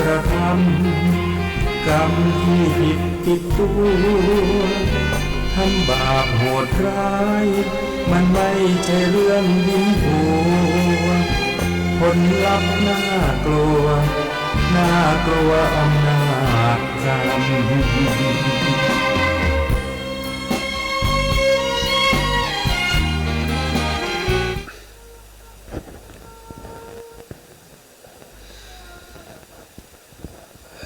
ระทำกรรมที่ผิดติดตัวทำบาปโหดร้ายมันไม่ใช่เรื่องยิ้มหัวผลลัพธ์น่ากลัวน่ากลัวอำนาจกรรม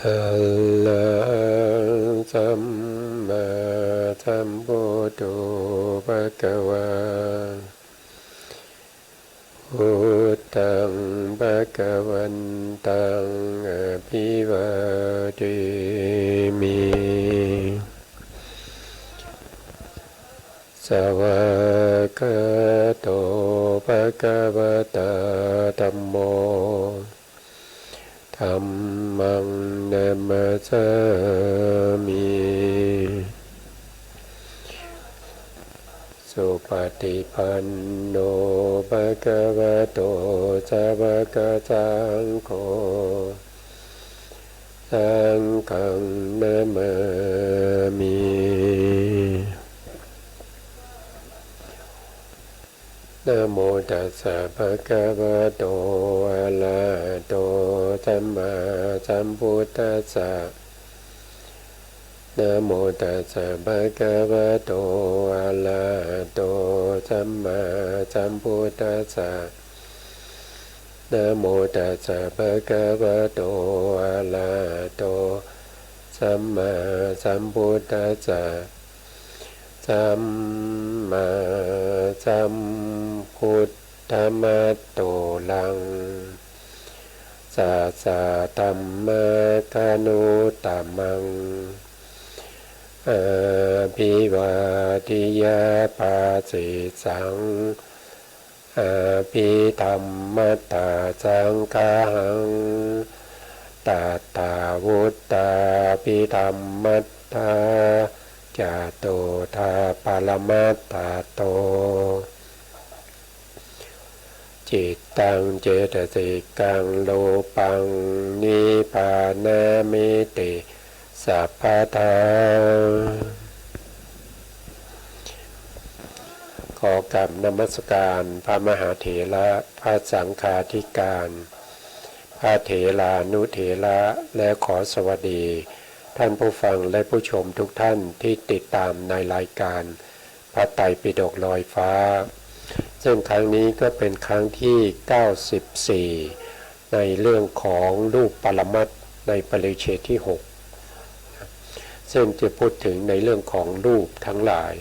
อะระสัมมาสัมพุทโธภะคะวาพุทธังภะคะวันตังอะภิวาเทมิสวากขาโตภะคะวะตาธัมโมธัมมังนัมมัสสามิสุปฏิปันโนภะคะวะโตสาวกสังโฆสังฆังนามามินะโมตัสสะภะคะวะโตอะระหะโตสัมมาสัมพุทธัสสะนะโมตัสสะภะคะวะโตอะระหะโตสัมมาสัมพุทธัสสะนะโมตัสสะภะคะวะโตอะระหะโตสัมมาสัมพุทธัสสะสัมมาสัมพุทธมัตโตลังสัสสะธัมมะกานุตตมังอาภิวาทิยาปาสิสังอาภิธรรมตาสังฆังตัตตาวุตตาภิธรรมัตตาจาโตทาปรมัตตาโตจิตตังเจตสิกังโลปังนิพพานามิติสัพพทาขอกราบนมัสการพระมหาเถระพระสังฆาธิการพระเถรานุเถระและขอสวัสดีท่านผู้ฟังและผู้ชมทุกท่านที่ติดตามในรายการพระไตรปิฎกลอยฟ้าซึ่งครั้งนี้ก็เป็นครั้งที่94ในเรื่องของรูปปรมัตถ์ในปริเฉดที่6ซึ่งจะพูดถึงในเรื่องของรูปทั้งหลาย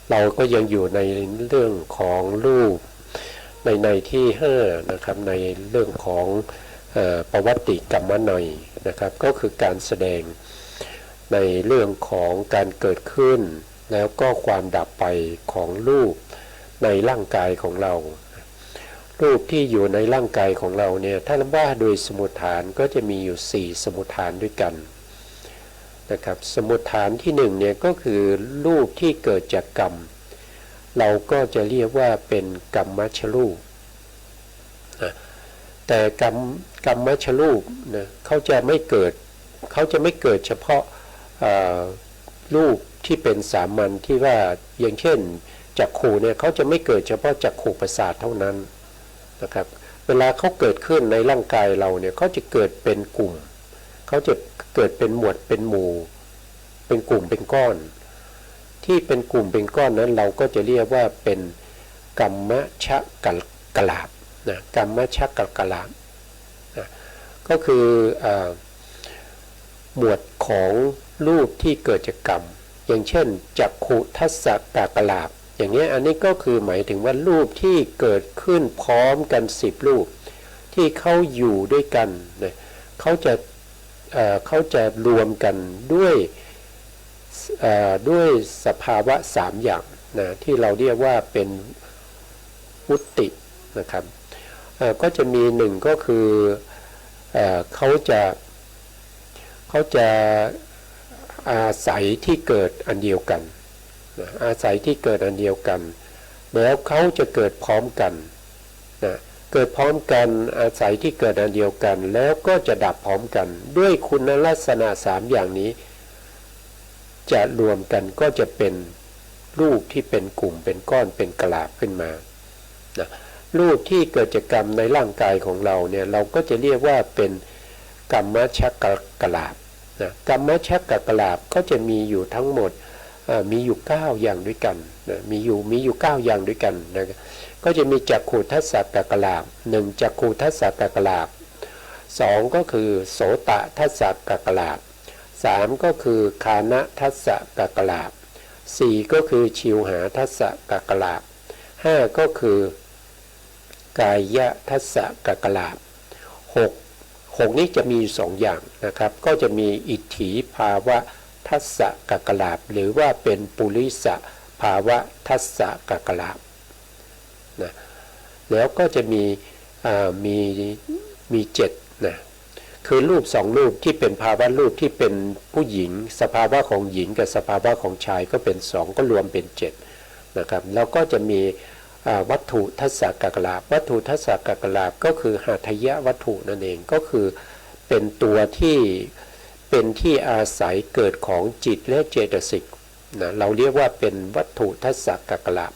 เราก็ยังอยู่ในเรื่องของรูปในที่5นะครับในเรื่องของประวัติกรรมนัยนะครับก็คือการแสดงในเรื่องของการเกิดขึ้นแล้วก็ความดับไปของรูปในร่างกายของเรารูปที่อยู่ในร่างกายของเราเนี่ยถ้าว่าโดยสมุฏฐานก็จะมีอยู่4สมุฏฐานด้วยกันนะครับสมุฏฐานที่1เนี่ยก็คือรูปที่เกิดจากกรรมเราก็จะเรียกว่าเป็นกรรมชรูปแต่กรรมชรูปนะเขาจะไม่เกิดเฉพาะรูปที่เป็นสามัญที่ว่าอย่างเช่นจักขุเนี่ยเขาจะไม่เกิดเฉพาะจักขุประสาทเท่านั้นนะครับเวลาเขาเกิดขึ้นในร่างกายเราเนี่ยเขาจะเกิดเป็นกลุ่มเขาจะเกิดเป็นหมวดเป็นหมู่เป็นกลุ่มเป็นก้อนที่เป็นกลุ่มเป็นก้อนนั้นเราก็จะเรียกว่าเป็นกัมมชกลาบนะกัมมชกลาบนะก็คือหมวดของรูปที่เกิดจากกรรมอย่างเช่นจักขุทัสสะกลาบอย่างนี้อันนี้ก็คือหมายถึงว่ารูปที่เกิดขึ้นพร้อมกัน10รูปที่เขาอยู่ด้วยกันนะเขาจะรวมกันด้วยสภาวะ3อย่างนะที่เราเรียกว่าเป็นวุตินะครับก็จะมี1ก็คือเขาจะอาศัยที่เกิดอันเดียวกันอาศัยที่เกิดอันเดียวกันแล้วเขาจะเกิดพร้อมกันนะ เกิดพร้อมกันอาศัยที่เกิดอันเดียวกันแล้วก็จะดับพร้อมกันด้วยคุณลักษณะ3อย่างนี้จะรวมกันก็จะเป็นรูปที่เป็นกลุ่มเป็นก้อนเป็นกลาบขึ้นมานะรูปที่เกิดจากกรรมในร่างกายของเราเนี่ยเราก็จะเรียกว่าเป็นกรรมชักกลาบนะกรรมชักกลาบก็จะมีอยู่ทั้งหมดมีอยู่9อย่างด้วยกันนะมีอยู่9อย่างด้วยกันนะก็จะมีจักขุทัสสะกลาบ1จักขุทัสสะกลาบ2ก็คือโสตทัสสะกลาบ3ก็คือคานะทัสสะกลาบ4ก็คือชิวหาทัสสะกลาบ5ก็คือกายทัสสะกลาบ6นี้จะมี2อย่างนะครับก็จะมีอิทธิภาวะทัสสะกลาบหรือว่าเป็นปุริสภาวะทัสสะกลาบนะแล้วก็จะมี7นะคือรูป2รูปที่เป็นภาวะรูปที่เป็นผู้หญิงสภาวะของหญิงกับสภาวะของชายก็เป็น2ก็รวมเป็น7นะครับแล้วก็จะมีวัตถุทัสสะกลาบวัตถุทัสสะกลาบก็คือหัตถยวัตถุนั่นเองก็คือเป็นตัวที่เป็นที่อาศัยเกิดของจิตและเจตสิกนะเราเรียกว่าเป็นวัตถุทัสสะกลาบ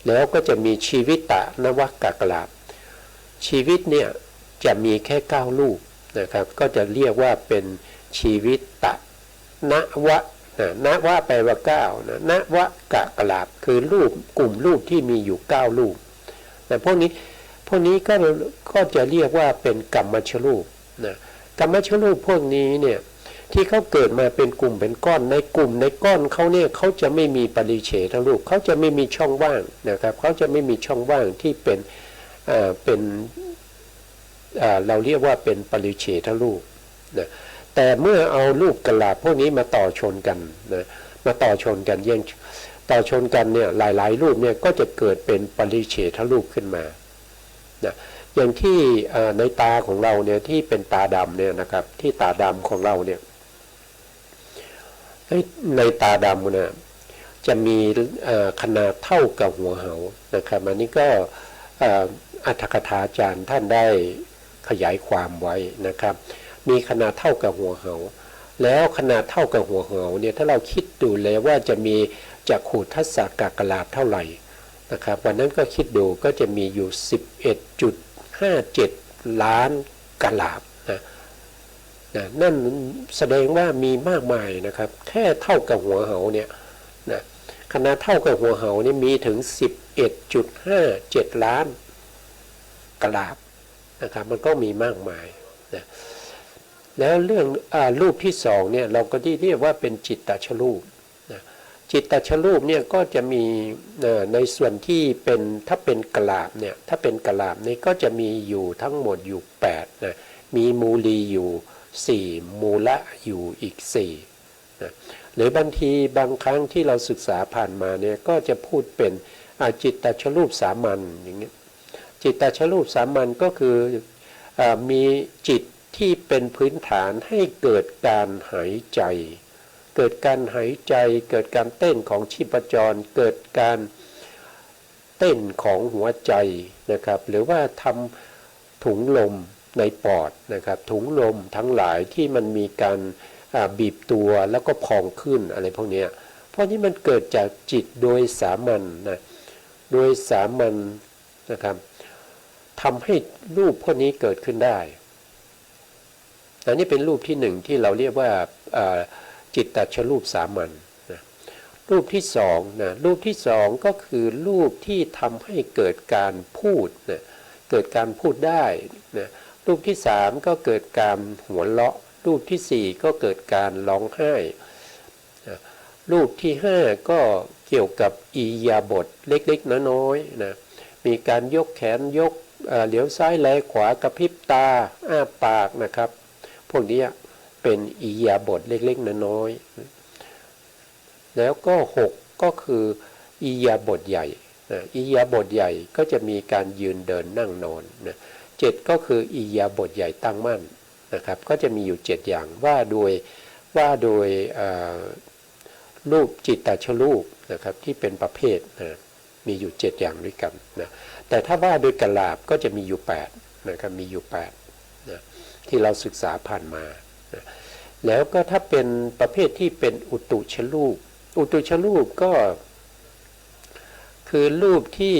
แล้วก็จะมีชีวิตะนวกลาบชีวิตเนี่ยจะมีแค่9รูปนะครับก็จะเรียกว่าเป็นชีวิตตะนวะนวะแปลว่า9นะนวะกลาบคือรูปกลุ่มรูปที่มีอยู่9รูปแต่พวกนี้ก็จะเรียกว่าเป็นกรรมชรูปนะกรรมชรูปพวกนี้เนี่ยที่เขาเกิดมาเป็นกลุ่มเป็นก้อนในกลุ่มในก้อนเขาเนี่ยเขาจะไม่มีปริเฉทรูปเขาจะไม่มีช่องว่างนะครับเขาจะไม่มีช่องว่างที่เป็นเราเรียกว่าเป็นปริเฉทรูปนะแต่เมื่อเอารูปกลาบพวกนี้มาต่อชนกันนะมาต่อชนกันยังต่อชนกันเนี่ยหลายๆรูปเนี่ยก็จะเกิดเป็นปริเฉทรูปขึ้นมานะอย่างที่ในตาของเราเนี่ยที่เป็นตาดำเนี่ยนะครับที่ตาดำของเราเนี่ยในตาดำเนี่ยจะมีขนาดเท่ากับหัวเหานะครับอันนี้ก็อัตถกถาจารย์ท่านได้ขยายความไว้นะครับมีขนาดเท่ากับหัวเหาแล้วขนาดเท่ากับหัวเหาเนี่ยถ้าเราคิดดูเลยว่าจะมีจักขุทัสสะกลาบเท่าไหร่นะครับวันนั้นก็คิดดูก็จะมีอยู่11.57 ล้านกลาบนะนั่นแสดงว่ามีมากมายนะครับแค่เท่ากับหัวเหาเนี่ยนะขนาดเท่ากับหัวเหาเนี่ยมีถึง11.57 ล้านกลาบนะครับมันก็มีมากมายนะแล้วเรื่องรูปที่2เนี่ยเราก็เรียกว่าเป็นจิตตชรูปนะจิตตชรูปเนี่ยก็จะมีในส่วนที่เป็นถ้าเป็นกลาบเนี่ยถ้าเป็นกลาบนี่ก็จะมีอยู่ทั้งหมดอยู่8นะมีมูลีอยู่4มูละอยู่อีก4นะหรือบางทีบางครั้งที่เราศึกษาผ่านมาเนี่ยก็จะพูดเป็นจิตตชรูปสามัญอย่างนี้จิตตชรูปสามัญก็คือมีจิตที่เป็นพื้นฐานให้เกิดการหายใจเกิดการหายใจเกิดการเต้นของชีพจรเกิดการเต้นของหัวใจนะครับหรือว่าทำถุงลมในปอดนะครับถุงลมทั้งหลายที่มันมีการบีบตัวแล้วก็พองขึ้นอะไรพวกนี้เพราะนี้มันเกิดจากจิตโดยสามัญนะโดยสามัญนะครับทำให้รูปพวกนี้เกิดขึ้นได้อันนี้เป็นรูปที่1ที่เราเรียกว่าจิตตชรูปสามัญนะรูปที่2นะรูปที่2ก็คือรูปที่ทำให้เกิดการพูดนะเกิดการพูดได้นะรูปที่3ก็เกิดการหัวเราะรูปที่4ก็เกิดการร้องไห้นะรูปที่5ก็เกี่ยวกับอิริยาบถเล็กๆน้อยๆนะมีการยกแขนยกเหลียวซ้ายแลขวากระพริบตาอ้าปากนะครับพวกนี้เป็นอิริยาบถเล็กๆน้อยๆแล้วก็6ก็คืออิริยาบถใหญ่อิริยาบถใหญ่ก็จะมีการยืนเดินนั่งนอนนะ7ก็คืออิริยาบถใหญ่ตั้งมั่นนะครับก็จะมีอยู่7อย่างว่าโดยรูปจิตตชรูปนะครับที่เป็นประเภทนะมีอยู่7อย่างด้วยกันนะ แต่ถ้าว่าโดยกลาบก็จะมีอยู่8นะครับมีอยู่8นะที่เราศึกษาผ่านมานะแล้วก็ถ้าเป็นประเภทที่เป็นอุตุชรูปอุตุชรูปก็คือรูปที่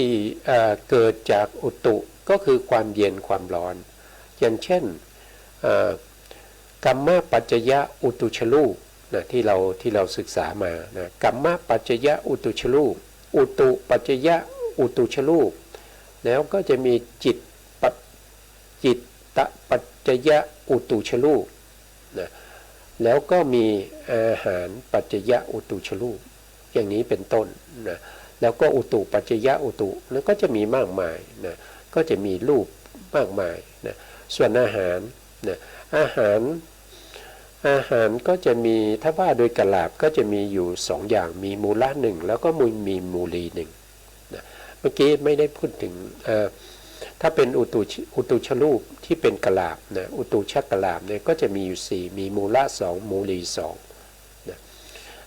เกิดจากอุตุก็คือความเย็นความร้อนอย่างเช่นกัมมะปัจจยะอุตุชรูปนะที่เราศึกษามานะกัมมะปัจจยะอุตุชรูปอุตุปัจจยะอุตุชรูปแล้วก็จะมีจิตตปัจจยะอุตุชรูปนะแล้วก็มีอาหารปัจจยะอุตุชรูปอย่างนี้เป็นต้นนะแล้วก็อุตุปัจจยะอุตุแล้วก็จะมีมากมายนะก็จะมีรูปมากมายนะส่วนอาหารนะอาหารก็จะมีถ้าว่าโดยกลาบก็จะมีอยู่2อย่างมีมูละ1แล้วก็มีมูลี1นะเมื่อกี้ไม่ได้พูดถึงถ้าเป็นอุตุชรูปที่เป็นกลาบนะอุตุชักกลาบเนี่ยก็จะมีอยู่4มีมูละ2มูลี2นะ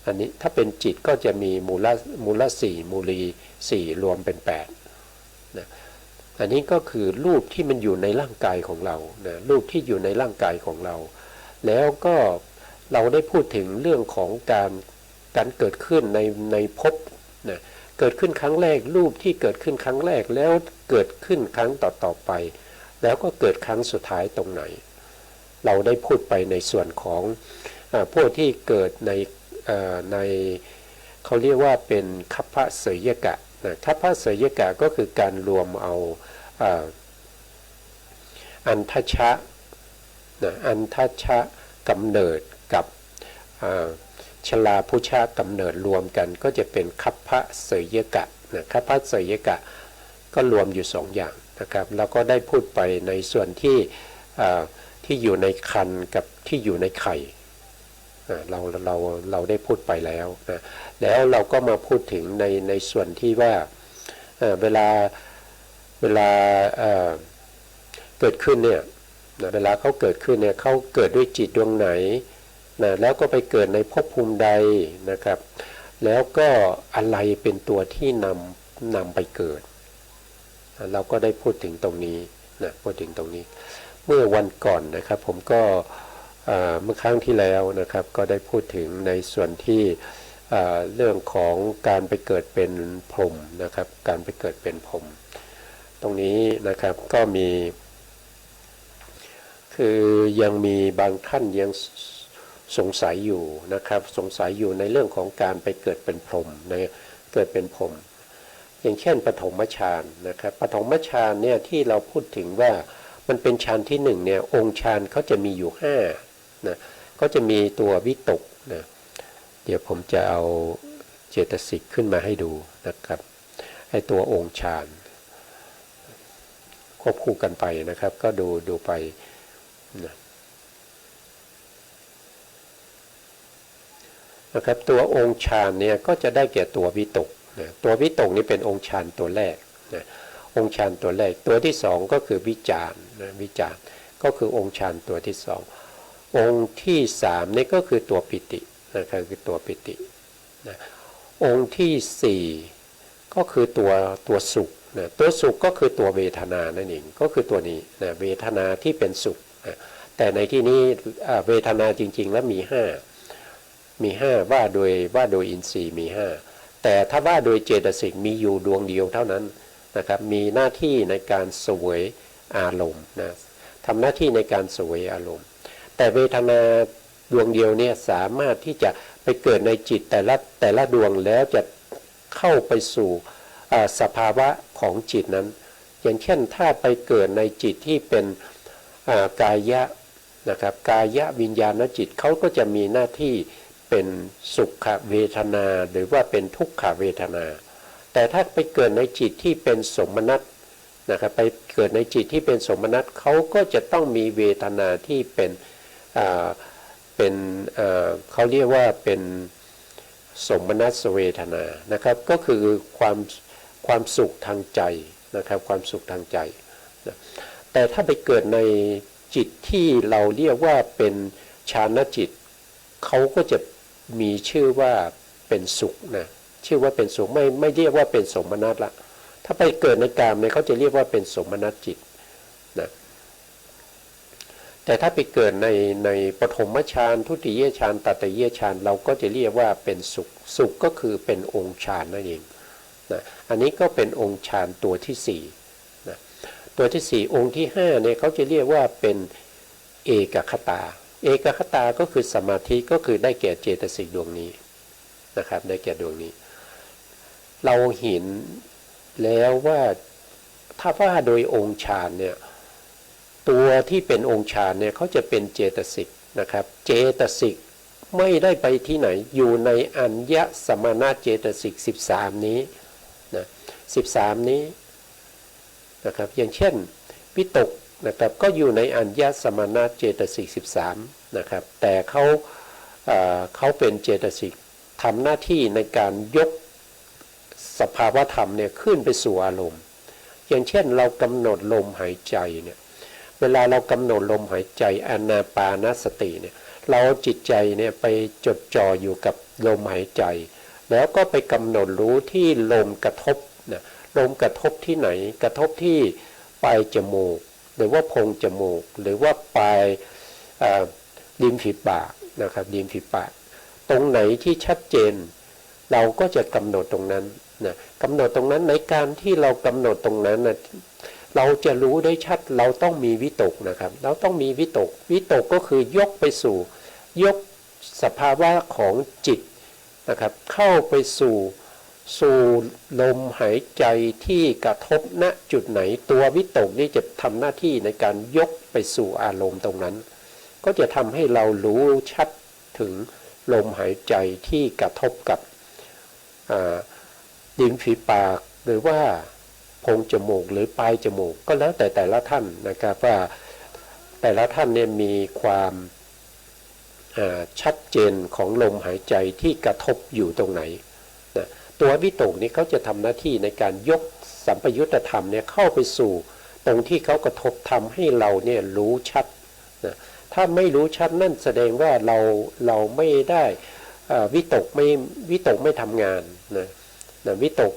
อันนี้ถ้าเป็นจิตก็จะมีมูละ4มูลี4รวมเป็น8นะอันนี้ก็คือรูปที่มันอยู่ในร่างกายของเรานะรูปที่อยู่ในร่างกายของเราแล้วก็เราได้พูดถึงเรื่องของการเกิดขึ้นในภพนะเกิดขึ้นครั้งแรกรูปที่เกิดขึ้นครั้งแรกแล้วเกิดขึ้นครั้งต่อไปแล้วก็เกิดครั้งสุดท้ายตรงไหนเราได้พูดไปในส่วนของพวกที่เกิดในเขาเรียกว่าเป็นคัพพะเสยกะนะคัพพะเสยกะก็คือการรวมเอาอันทชะนะอันทัชชะกำเนิดกับชลาพุชะกำเนิดรวมกันก็จะเป็นคัพพะเสยกะนะคัพพะเสยกะก็รวมอยู่2อย่างนะครับแล้วก็ได้พูดไปในส่วนที่อยู่ในครรภ์กับที่อยู่ในไข่เราได้พูดไปแล้วนะแล้วเราก็มาพูดถึงในส่วนที่ว่าเวลาเกิดขึ้นเนี่ยเวลาเขาเกิดขึ้นเนี่ยเขาเกิดด้วยจิตดวงไหนนะแล้วก็ไปเกิดในภพภูมิใดนะครับแล้วก็อะไรเป็นตัวที่นำไปเกิดเราก็ได้พูดถึงตรงนี้นะพูดถึงตรงนี้เมื่อวันก่อนนะครับผมก็เมื่อครั้งที่แล้วนะครับก็ได้พูดถึงในส่วนที่เรื่องของการไปเกิดเป็นพรหมนะครับการไปเกิดเป็นพรหมตรงนี้นะครับก็มีคือยังมีบางท่านยังสงสัยอยู่นะครับสงสัยอยู่ในเรื่องของการไปเกิดเป็นพรหมนะเกิดเป็นพรหมอย่างเช่นปฐมฌานนะครับปฐมฌานเนี่ยที่เราพูดถึงว่ามันเป็นฌานที่1เนี่ยองค์ฌานเขาจะมีอยู่5นะก็จะมีตัววิตกนะเดี๋ยวผมจะเอาเจตสิกขึ้นมาให้ดูนะครับไอ้ตัวองค์ฌานควบคู่กันไปนะครับก็ดูไปนะครับตัวองค์ฌานเนี่ยก็จะได้แก่ตัววิตกนะตัววิตกนี่เป็นองค์ฌานตัวแรกนะองค์ฌานตัวแรกตัวที่2ก็คือวิจารนะวิจารก็คือองค์ฌานตัวที่2องค์ที่3นี่ก็คือตัวปิตินะครับคือตัวปิตินะองค์ที่4ก็คือตัวสุขนะตัวสุขก็คือตัวเวทนานั่นเองก็คือตัวนี้นะเวทนาที่เป็นสุขนะแต่ในที่นี้เวทนาจริงๆแล้วมี5ว่าโดยอินทรีย์มี5แต่ถ้าว่าโดยเจตสิกมีอยู่ดวงเดียวเท่านั้นนะครับมีหน้าที่ในการเสวยอารมณ์นะทำหน้าที่ในการเสวยอารมณ์แต่เวทนาดวงเดียวเนี่ยสามารถที่จะไปเกิดในจิตแต่ละดวงแล้วจะเข้าไปสู่สภาวะของจิตนั้นอย่างเช่นถ้าไปเกิดในจิตที่เป็นกายะนะครับกายะวิญญาณจิตเขาก็จะมีหน้าที่เป็นสุขเวทนาหรือว่าเป็นทุกขเวทนาแต่ถ้าไปเกิดในจิตที่เป็นสมนัตนะครับไปเกิดในจิตที่เป็นสมนัตเขาก็จะต้องมีเวทนาที่เป็นเขาเรียกว่าเป็นสมนัสเวทนานะครับก็คือความสุขทางใจนะครับความสุขทางใจนะแต่ถ้าไปเกิดในจิตที่เราเรียกว่าเป็นฌานจิตเขาก็จะมีชื่อว่าเป็นสุขนะชื่อว่าเป็นสุขไม่เรียกว่าเป็นสมนัสละ ถ้าไปเกิดในกามเนี่ยเขาจะเรียกว่าเป็นสมนัตจิตนะแต่ถ้าไปเกิดในปฐมฌานทุติยฌานตติยฌานเราก็จะเรียกว่าเป็นสุขสุขก็คือเป็นองค์ฌานนั่นเองนะอันนี้ก็เป็นองค์ฌานตัวที่4นะตัวที่4องค์ที่5เนี่ยเขาจะเรียกว่าเป็นเอกคตาเอกคตาก็คือสมาธิก็คือได้แก่เจตสิกดวงนี้นะครับได้แก่ดวงนี้เราเห็นแล้วว่าถ้าว่าโดยองค์ฌานเนี่ยตัวที่เป็นองค์ฌานเนี่ยเขาจะเป็นเจตสิกนะครับเจตสิกไม่ได้ไปที่ไหนอยู่ในอัญญสมณเจตสิก13นี้นะ13นี้นะครับอย่างเช่นวิตกนะครับก็อยู่ในอัญญสมณเจตสิก13นะครับแต่เขาเป็นเจตสิกทำหน้าที่ในการยกสภาวธรรมเนี่ยขึ้นไปสู่อารมณ์อย่างเช่นเรากำหนดลมหายใจเนี่ยเวลาเรากำหนดลมหายใจอานาปานสติเนี่ยเราจิตใจเนี่ยไปจดจ่ออยู่กับลมหายใจแล้วก็ไปกำหนดรู้ที่ลมกระทบนะลมกระทบที่ไหนกระทบที่ปลายจมูกหรือว่าโพรงจมูกหรือว่าปลายริมฝีปากนะครับริมฝีปากตรงไหนที่ชัดเจนเราก็จะกำหนดตรงนั้นนะกำหนดตรงนั้นในการที่เรากำหนดตรงนั้นนะเราจะรู้ได้ชัดเราต้องมีวิตกนะครับเราต้องมีวิตกวิตกก็คือยกไปสู่ยกสภาวะของจิตนะครับเข้าไปสู่ลมหายใจที่กระทบณจุดไหนตัววิตกนี้จะทำหน้าที่ในการยกไปสู่อารมณ์ตรงนั้นก็จะทำให้เรารู้ชัดถึงลมหายใจที่กระทบกับริมฝีปากหรือว่าโพรงจมูกหรือปลายจมูกก็แล้วแต่ละท่านนะครับว่าแต่ละท่านเนี่ยมีความชัดเจนของลมหายใจที่กระทบอยู่ตรงไหนนะตัววิตกนี้เขาจะทำหน้าที่ในการยกสัมปยุตธรรมเนี่ยเข้าไปสู่ตรงที่เขากระทบทำให้เราเนี่ยรู้ชัดนะถ้าไม่รู้ชัดนั่นแสดงว่าเราไม่ได้วิตกไม่ทำงานนะวิตก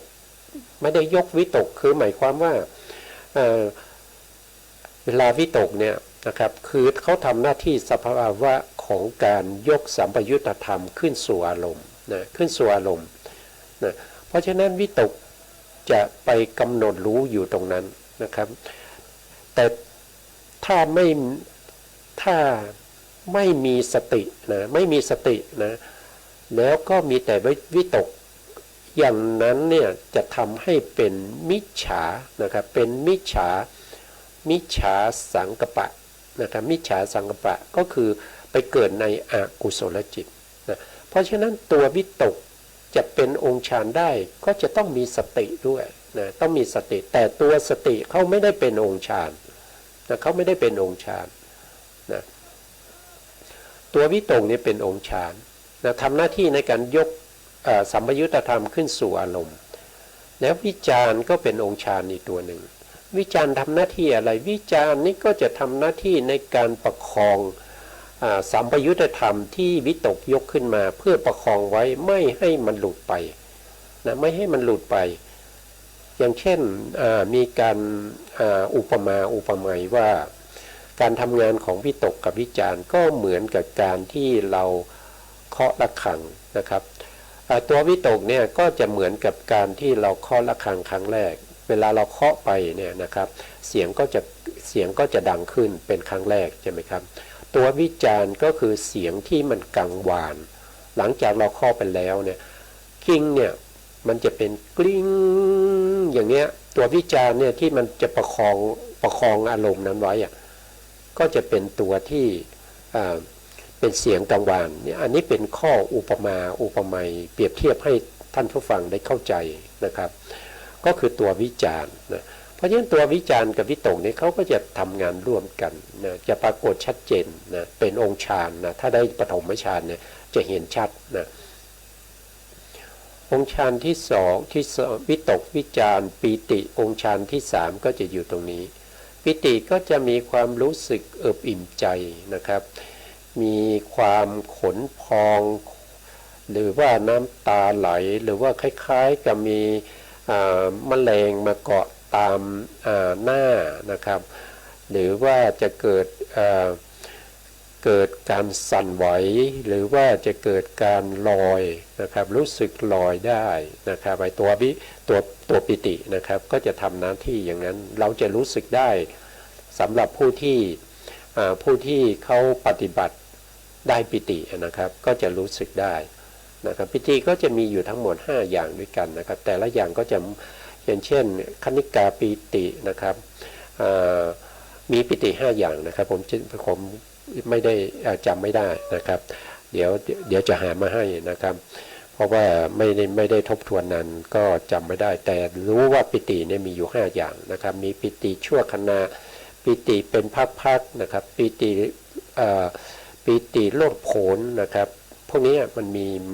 ไม่ได้ยกวิตกคือหมายความว่าเวลาวิตกเนี่ยนะครับคือเขาทำหน้าที่สภาวะของการยกสัมปยุตธรรมขึ้นสู่อารมณ์นะขึ้นสู่อารมณ์นะเพราะฉะนั้นวิตกจะไปกำหนดรู้อยู่ตรงนั้นนะครับแต่ถ้าไม่มีสตินะไม่มีสตินะแล้วก็มีแต่วิตกอย่างนั้นเนี่ยจะทำให้เป็นมิจฉานะครับเป็นมิจฉาสังกัปปะนะครับมิจฉาสังกัปปะก็คือไปเกิดในอกุศลจิตนะเพราะฉะนั้นตัววิตกจะเป็นองค์ฌานได้ก็จะต้องมีสติด้วยนะต้องมีสติแต่ตัวสติเขาไม่ได้เป็นองค์ฌานนะเขาไม่ได้เป็นองค์ฌานนะตัววิตกนี่เป็นองค์ฌานนะทำหน้าที่ในการยกสัมปยุตธรรมขึ้นสู่อารมณ์แล้ววิจารณ์ก็เป็นองค์ฌานอีกตัวหนึ่งวิจารณ์ทำหน้าที่อะไรวิจารณ์นี่ก็จะทำหน้าที่ในการประคองสัมปยุตธรรมที่วิตกยกขึ้นมาเพื่อประคองไว้ไม่ให้มันหลุดไปนะไม่ให้มันหลุดไปอย่างเช่นมีการอุปไมยว่าการทำงานของวิตกกับวิจารณ์ก็เหมือนกับการที่เราเคาะระฆังนะครับตัววิตกเนี่ยก็จะเหมือนกับการที่เราเคาะระฆังครั้งแรกเวลาเราเคาะไปเนี่ยนะครับเสียงก็จะดังขึ้นเป็นครั้งแรกใช่ไหมครับตัววิจารณ์ก็คือเสียงที่มันกังวานหลังจากเราเคาะไปแล้วเนี่ยกิ้งเนี่ยมันจะเป็นกลิ้งอย่างเงี้ยตัววิจารณ์เนี่ยที่มันจะประคองอารมณ์นั้นไว้อะก็จะเป็นตัวที่เป็นเสียงกังวานเนี่ยอันนี้เป็นข้ออุปไมยเปรียบเทียบให้ท่านผู้ฟังได้เข้าใจนะครับก็คือตัววิจารณ์นะเพราะฉะนั้นตัววิจารณ์กับวิตกนี่เขาก็จะทำงานร่วมกันนะจะปรากฏชัดเจนนะเป็นองค์ฌานนะถ้าได้ปฐมฌานเนี่ยจะเห็นชัดนะองค์ฌานที่สองวิตกวิจารณ์ปีติองค์ฌานที่สามก็จะอยู่ตรงนี้ปิติก็จะมีความรู้สึกเอิบอิ่มใจนะครับมีความขนพองหรือว่าน้ำตาไหลหรือว่าคล้ายๆกับมี แมลงมาเกาะตามหน้านะครับหรือว่าจะเกิดการสั่นไหวหรือว่าจะเกิดการลอยนะครับรู้สึกลอยได้นะครับไอตัวปิตินะครับก็จะทำหน้าที่อย่างนั้นเราจะรู้สึกได้สำหรับผู้ที่เขาปฏิบัติได้ปิตินะครับก็จะรู้สึกได้นะครับปิติก็จะมีอยู่ทั้งหมด5อย่างด้วยกันนะครับแต่ละอย่างก็จะอย่างเช่นคณิกาปิตินะครับมีปิติ5อย่างนะครับผมไม่ได้จำไม่ได้นะครับเดี๋ยวจะหามาให้นะครับเพราะว่าไม่ได้ทบทวนนั้นก็จำไม่ได้แต่รู้ว่าปิติเนี่ยมีอยู่5อย่างนะครับมีปิติชั่วขณะปิติเป็นพักๆนะครับปิติโลดโผนนะครับพวกนี้มั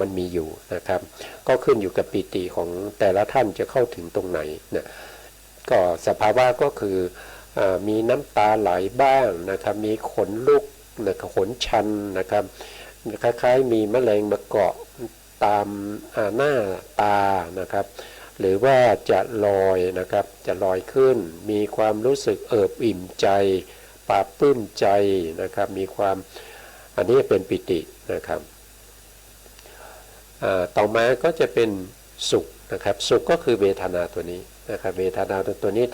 นมีอยู่นะครับก็ขึ้นอยู่กับปิติของแต่ละท่านจะเข้าถึงตรงไหนนะก็สภาวะก็คือมีน้ำตาไหลบ้างนะครับมีขนลุกนะครับขนชันนะครับคล้ายๆมีแมลงมาเกาะตามหน้าตานะครับหรือว่าจะลอยนะครับจะลอยขึ้นมีความรู้สึกเอิบอิ่มใจปลาปลื้มใจนะครับมีความอันนี้เป็นปิตินะครับต่อมาก็จะเป็นสุขนะครับสุขก็คือเวทนาตัวนี้นะครับเวทนาตัวนี้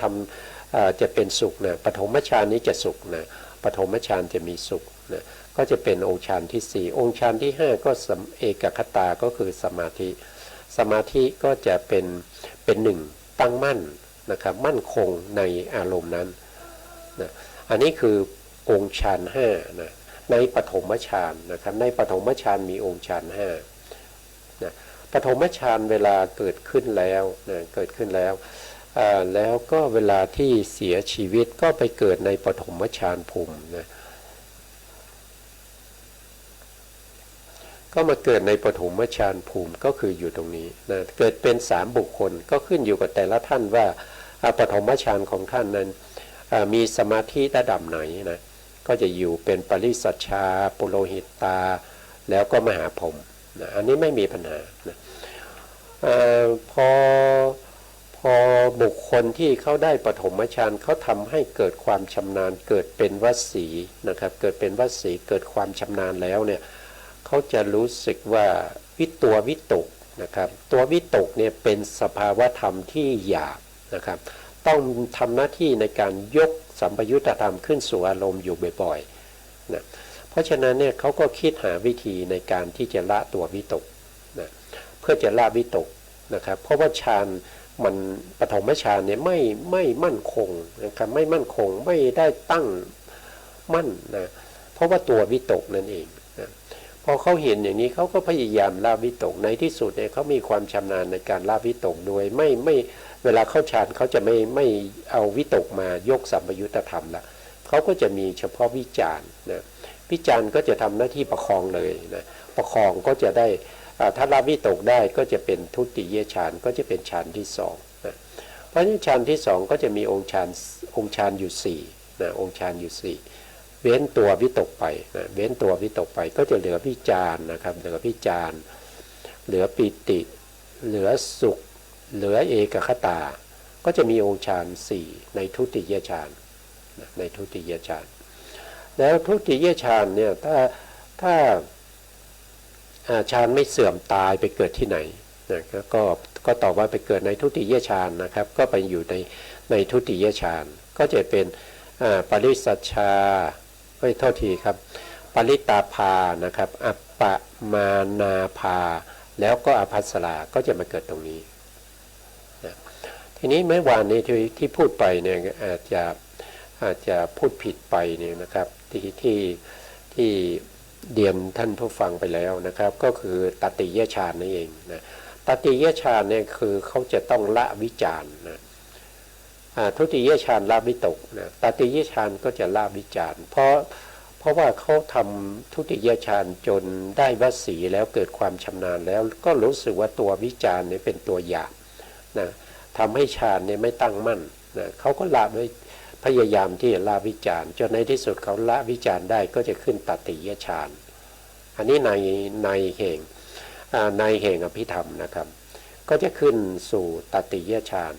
จะเป็นสุขนะปฐมฌานนี้จะสุขนะปฐมฌานจะมีสุขนะก็จะเป็นองค์ฌานที่4องค์ฌานที่5ก็เอกคตาก็คือสมาธิก็จะเป็นหนึ่งตั้งมั่นนะครับมั่นคงในอารมณ์นั้นนะอันนี้คือองค์ฌาน5นะในปฐมฌานนะครับในปฐมฌานมีองค์ฌาน5นะปฐมฌานเวลาเกิดขึ้นแล้วนะเกิดขึ้นแล้วแล้วก็เวลาที่เสียชีวิตก็ไปเกิดในปฐมฌานภูมินะก็มาเกิดในปฐมฌานภูมิก็คืออยู่ตรงนี้นะเกิดเป็น3บุคคลก็ขึ้นอยู่กับแต่ละท่านว่าปฐมฌานของท่านนั้นมีสมาธิระดับไหนนะก็จะอยู่เป็นปริสัชชาปุโรหิตาแล้วก็มหาพรหมนะอันนี้ไม่มีปัญหานะพอบุคคลที่เขาได้ปฐมฌานเขาทำให้เกิดความชำนาญเกิดเป็นวสีนะครับเกิดเป็นวสีเกิดความชำนาญแล้วเนี่ยเขาจะรู้สึกว่าตัววิตกนะครับตัววิตกเนี่ยเป็นสภาวธรรมที่หยาบนะครับต้องทำหน้าที่ในการยกสัมปยุตธรรมขึ้นสู่อารมณ์อยู่บ่อยๆนะเพราะฉะนั้นเนี่ยเขาก็คิดหาวิธีในการที่จะละตัววิตกนะเพื่อจะละวิตกนะครับเพราะว่าฌานมันปฐมฌานเนี่ยไม่มั่นคงนะครับไม่มั่นคงไม่ได้ตั้งมั่นนะเพราะว่าตัววิตกนั่นเองนะพอเขาเห็นอย่างนี้เขาก็พยายามละวิตกในที่สุดเนี่ยเขามีความชำนาญในการละวิตกโดยไม่เวลาเข้าฌานเขาจะไม่เอาวิตกมายกสัมปยุตธรรมละเขาก็จะมีเฉพาะวิจารณ์นะวิจารณ์ก็จะทำหน้าที่ประคองเลยนะประคองก็จะได้ถ้าละวิตกได้ก็จะเป็นทุติยฌานก็จะเป็นฌานที่2นะเพราะฉะนั้นฌานที่2ก็จะมีองค์ฌานอยู่4นะองค์ฌานอยู่4เว้นตัววิตกไปนะเว้นตัววิตกไปก็จะเหลือวิจารณ์นะครับเหลือวิจารณ์เหลือปิติเหลือสุขเหลือเอกคตาก็จะมีองค์ฌาน4ในทุติยฌานนะในทุติยฌานแล้วทุติยฌานเนี่ยถ้าฌานไม่เสื่อมตายไปเกิดที่ไหนนะก็ตอบว่าไปเกิดในทุติยฌานนะครับก็ไปอยู่ในทุติยฌานก็จะเป็นปริสัชชาโทษทีครับปริตาภานะครับอัปปมานาภาแล้วก็อภัสราก็จะมาเกิดตรงนี้นะทีนี้เมื่อวานนี้ที่พูดไปเนี่ยอาจจะพูดผิดไปเนี่ยนะครับที่เรียนท่านผู้ฟังไปแล้วนะครับก็คือตติยฌานนั่นเองนะตติยฌานเนี่ยคือเขาจะต้องละวิจารณ์นะทุติยฌานละวิตกนะตติยฌานก็จะละวิจารณ์เพราะว่าเขาทำทุติยฌานจนได้วสีแล้วเกิดความชำนาญแล้วก็รู้สึกว่าตัววิจารณ์เนี่ยเป็นตัวหยาบนะทำให้ฌานเนี่ยไม่ตั้งมั่นนะเขาก็ละไว้พยายามที่จะละวิจารณ์จนในที่สุดเขาละวิจารณ์ได้ก็จะขึ้นตติยฌานอันนี้ในแห่งอภิธรรมนะครับ ก็จะขึ้นสู่ตติยฌาน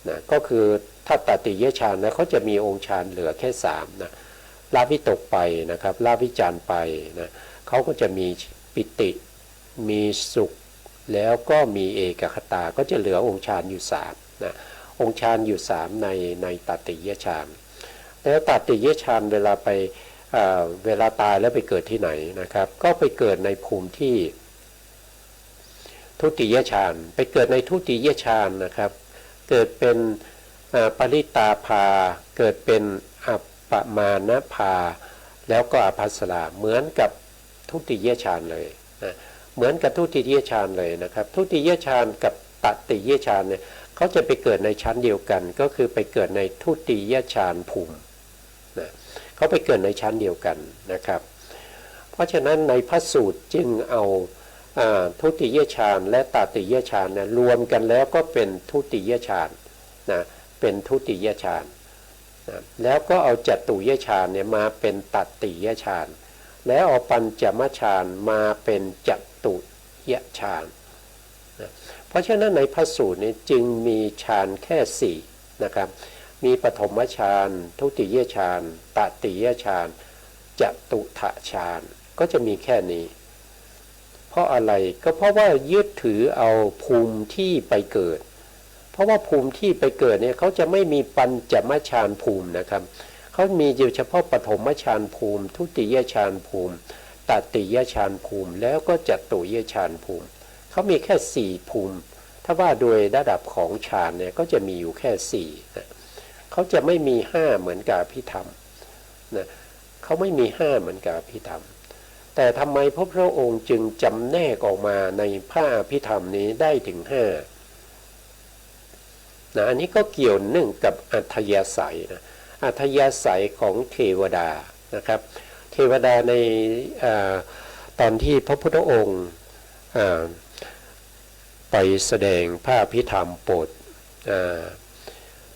นะก็คือถ้าตติยฌานนะเขาจะมีองค์ฌานเหลือแค่3นะละวิตกไปนะครับละวิจารไปนะเขาก็จะมีปิติมีสุขแล้วก็มีเอกคตาก็จะเหลือองค์ฌานอยู่3นะองค์ฌานอยู่3ในตติยฌานแล้วตติยฌานเวลาไปเวลาตายแล้วไปเกิดที่ไหนนะครับก็ไปเกิดในภูมิที่ทุติยฌานไปเกิดในทุติยฌานนะครับเกิดเป็นปริตาภาเกิดเป็นอัปปมาณภาแล้วก็อภัสราเหมือนกับทุติยฌานเลยนะเหมือนกับทุติยฌานเลยนะครับทุติยฌานกับตติยฌานเนี่ยเขาจะไปเกิดในชั้นเดียวกันก็คือไปเกิดในทุติยฌานภูมินะเขาไปเกิดในชั้นเดียวกันนะครับเพราะฉะนั้นในพระสูตรจึงเอาทุติยฌานและตติยฌานนะรวมกันแล้วก็เป็นทุติยฌานนะเป็นทุติยฌานนะแล้วก็เอาจตุยฌานเนี่ยมาเป็นตติยฌานแล้วเอาปัญจมฌานมาเป็นจตุยฌานนะเพราะฉะนั้นในพระสูตรนี้จึงมีฌานแค่4นะครับมีปฐมฌานทุติยฌานตติยฌานจตุถฌานก็จะมีแค่นี้เพราะอะไรก็เพราะว่ายึดถือเอาภูมิที่ไปเกิดเพราะว่าภูมิที่ไปเกิดเนี่ยเขาจะไม่มีปัญจมฌานภูมินะครับเขามีอยู่เฉพาะปฐมฌานภูมิทุติยฌานภูมิตติยฌานภูมิแล้วก็จตุยฌานภูมิเขามีแค่4ภูมิถ้าว่าโดยระดับของฌานเนี่ยก็จะมีอยู่แค่4นะเขาจะไม่มี5เหมือนกับอภิธรรมนะเขาไม่มี5เหมือนกับอภิธรรมแต่ทำไมพระพุทธองค์จึงจำแนกออกมาในพระอภิธรรมนี้ได้ถึง5นะอันนี้ก็เกี่ยวเนื่องกับอัธยาศัยนะอัธยาศัยของเทวดานะครับเทวดาในตอนที่พระพุทธองค์ไปแสดงพระอภิธรรมโปรด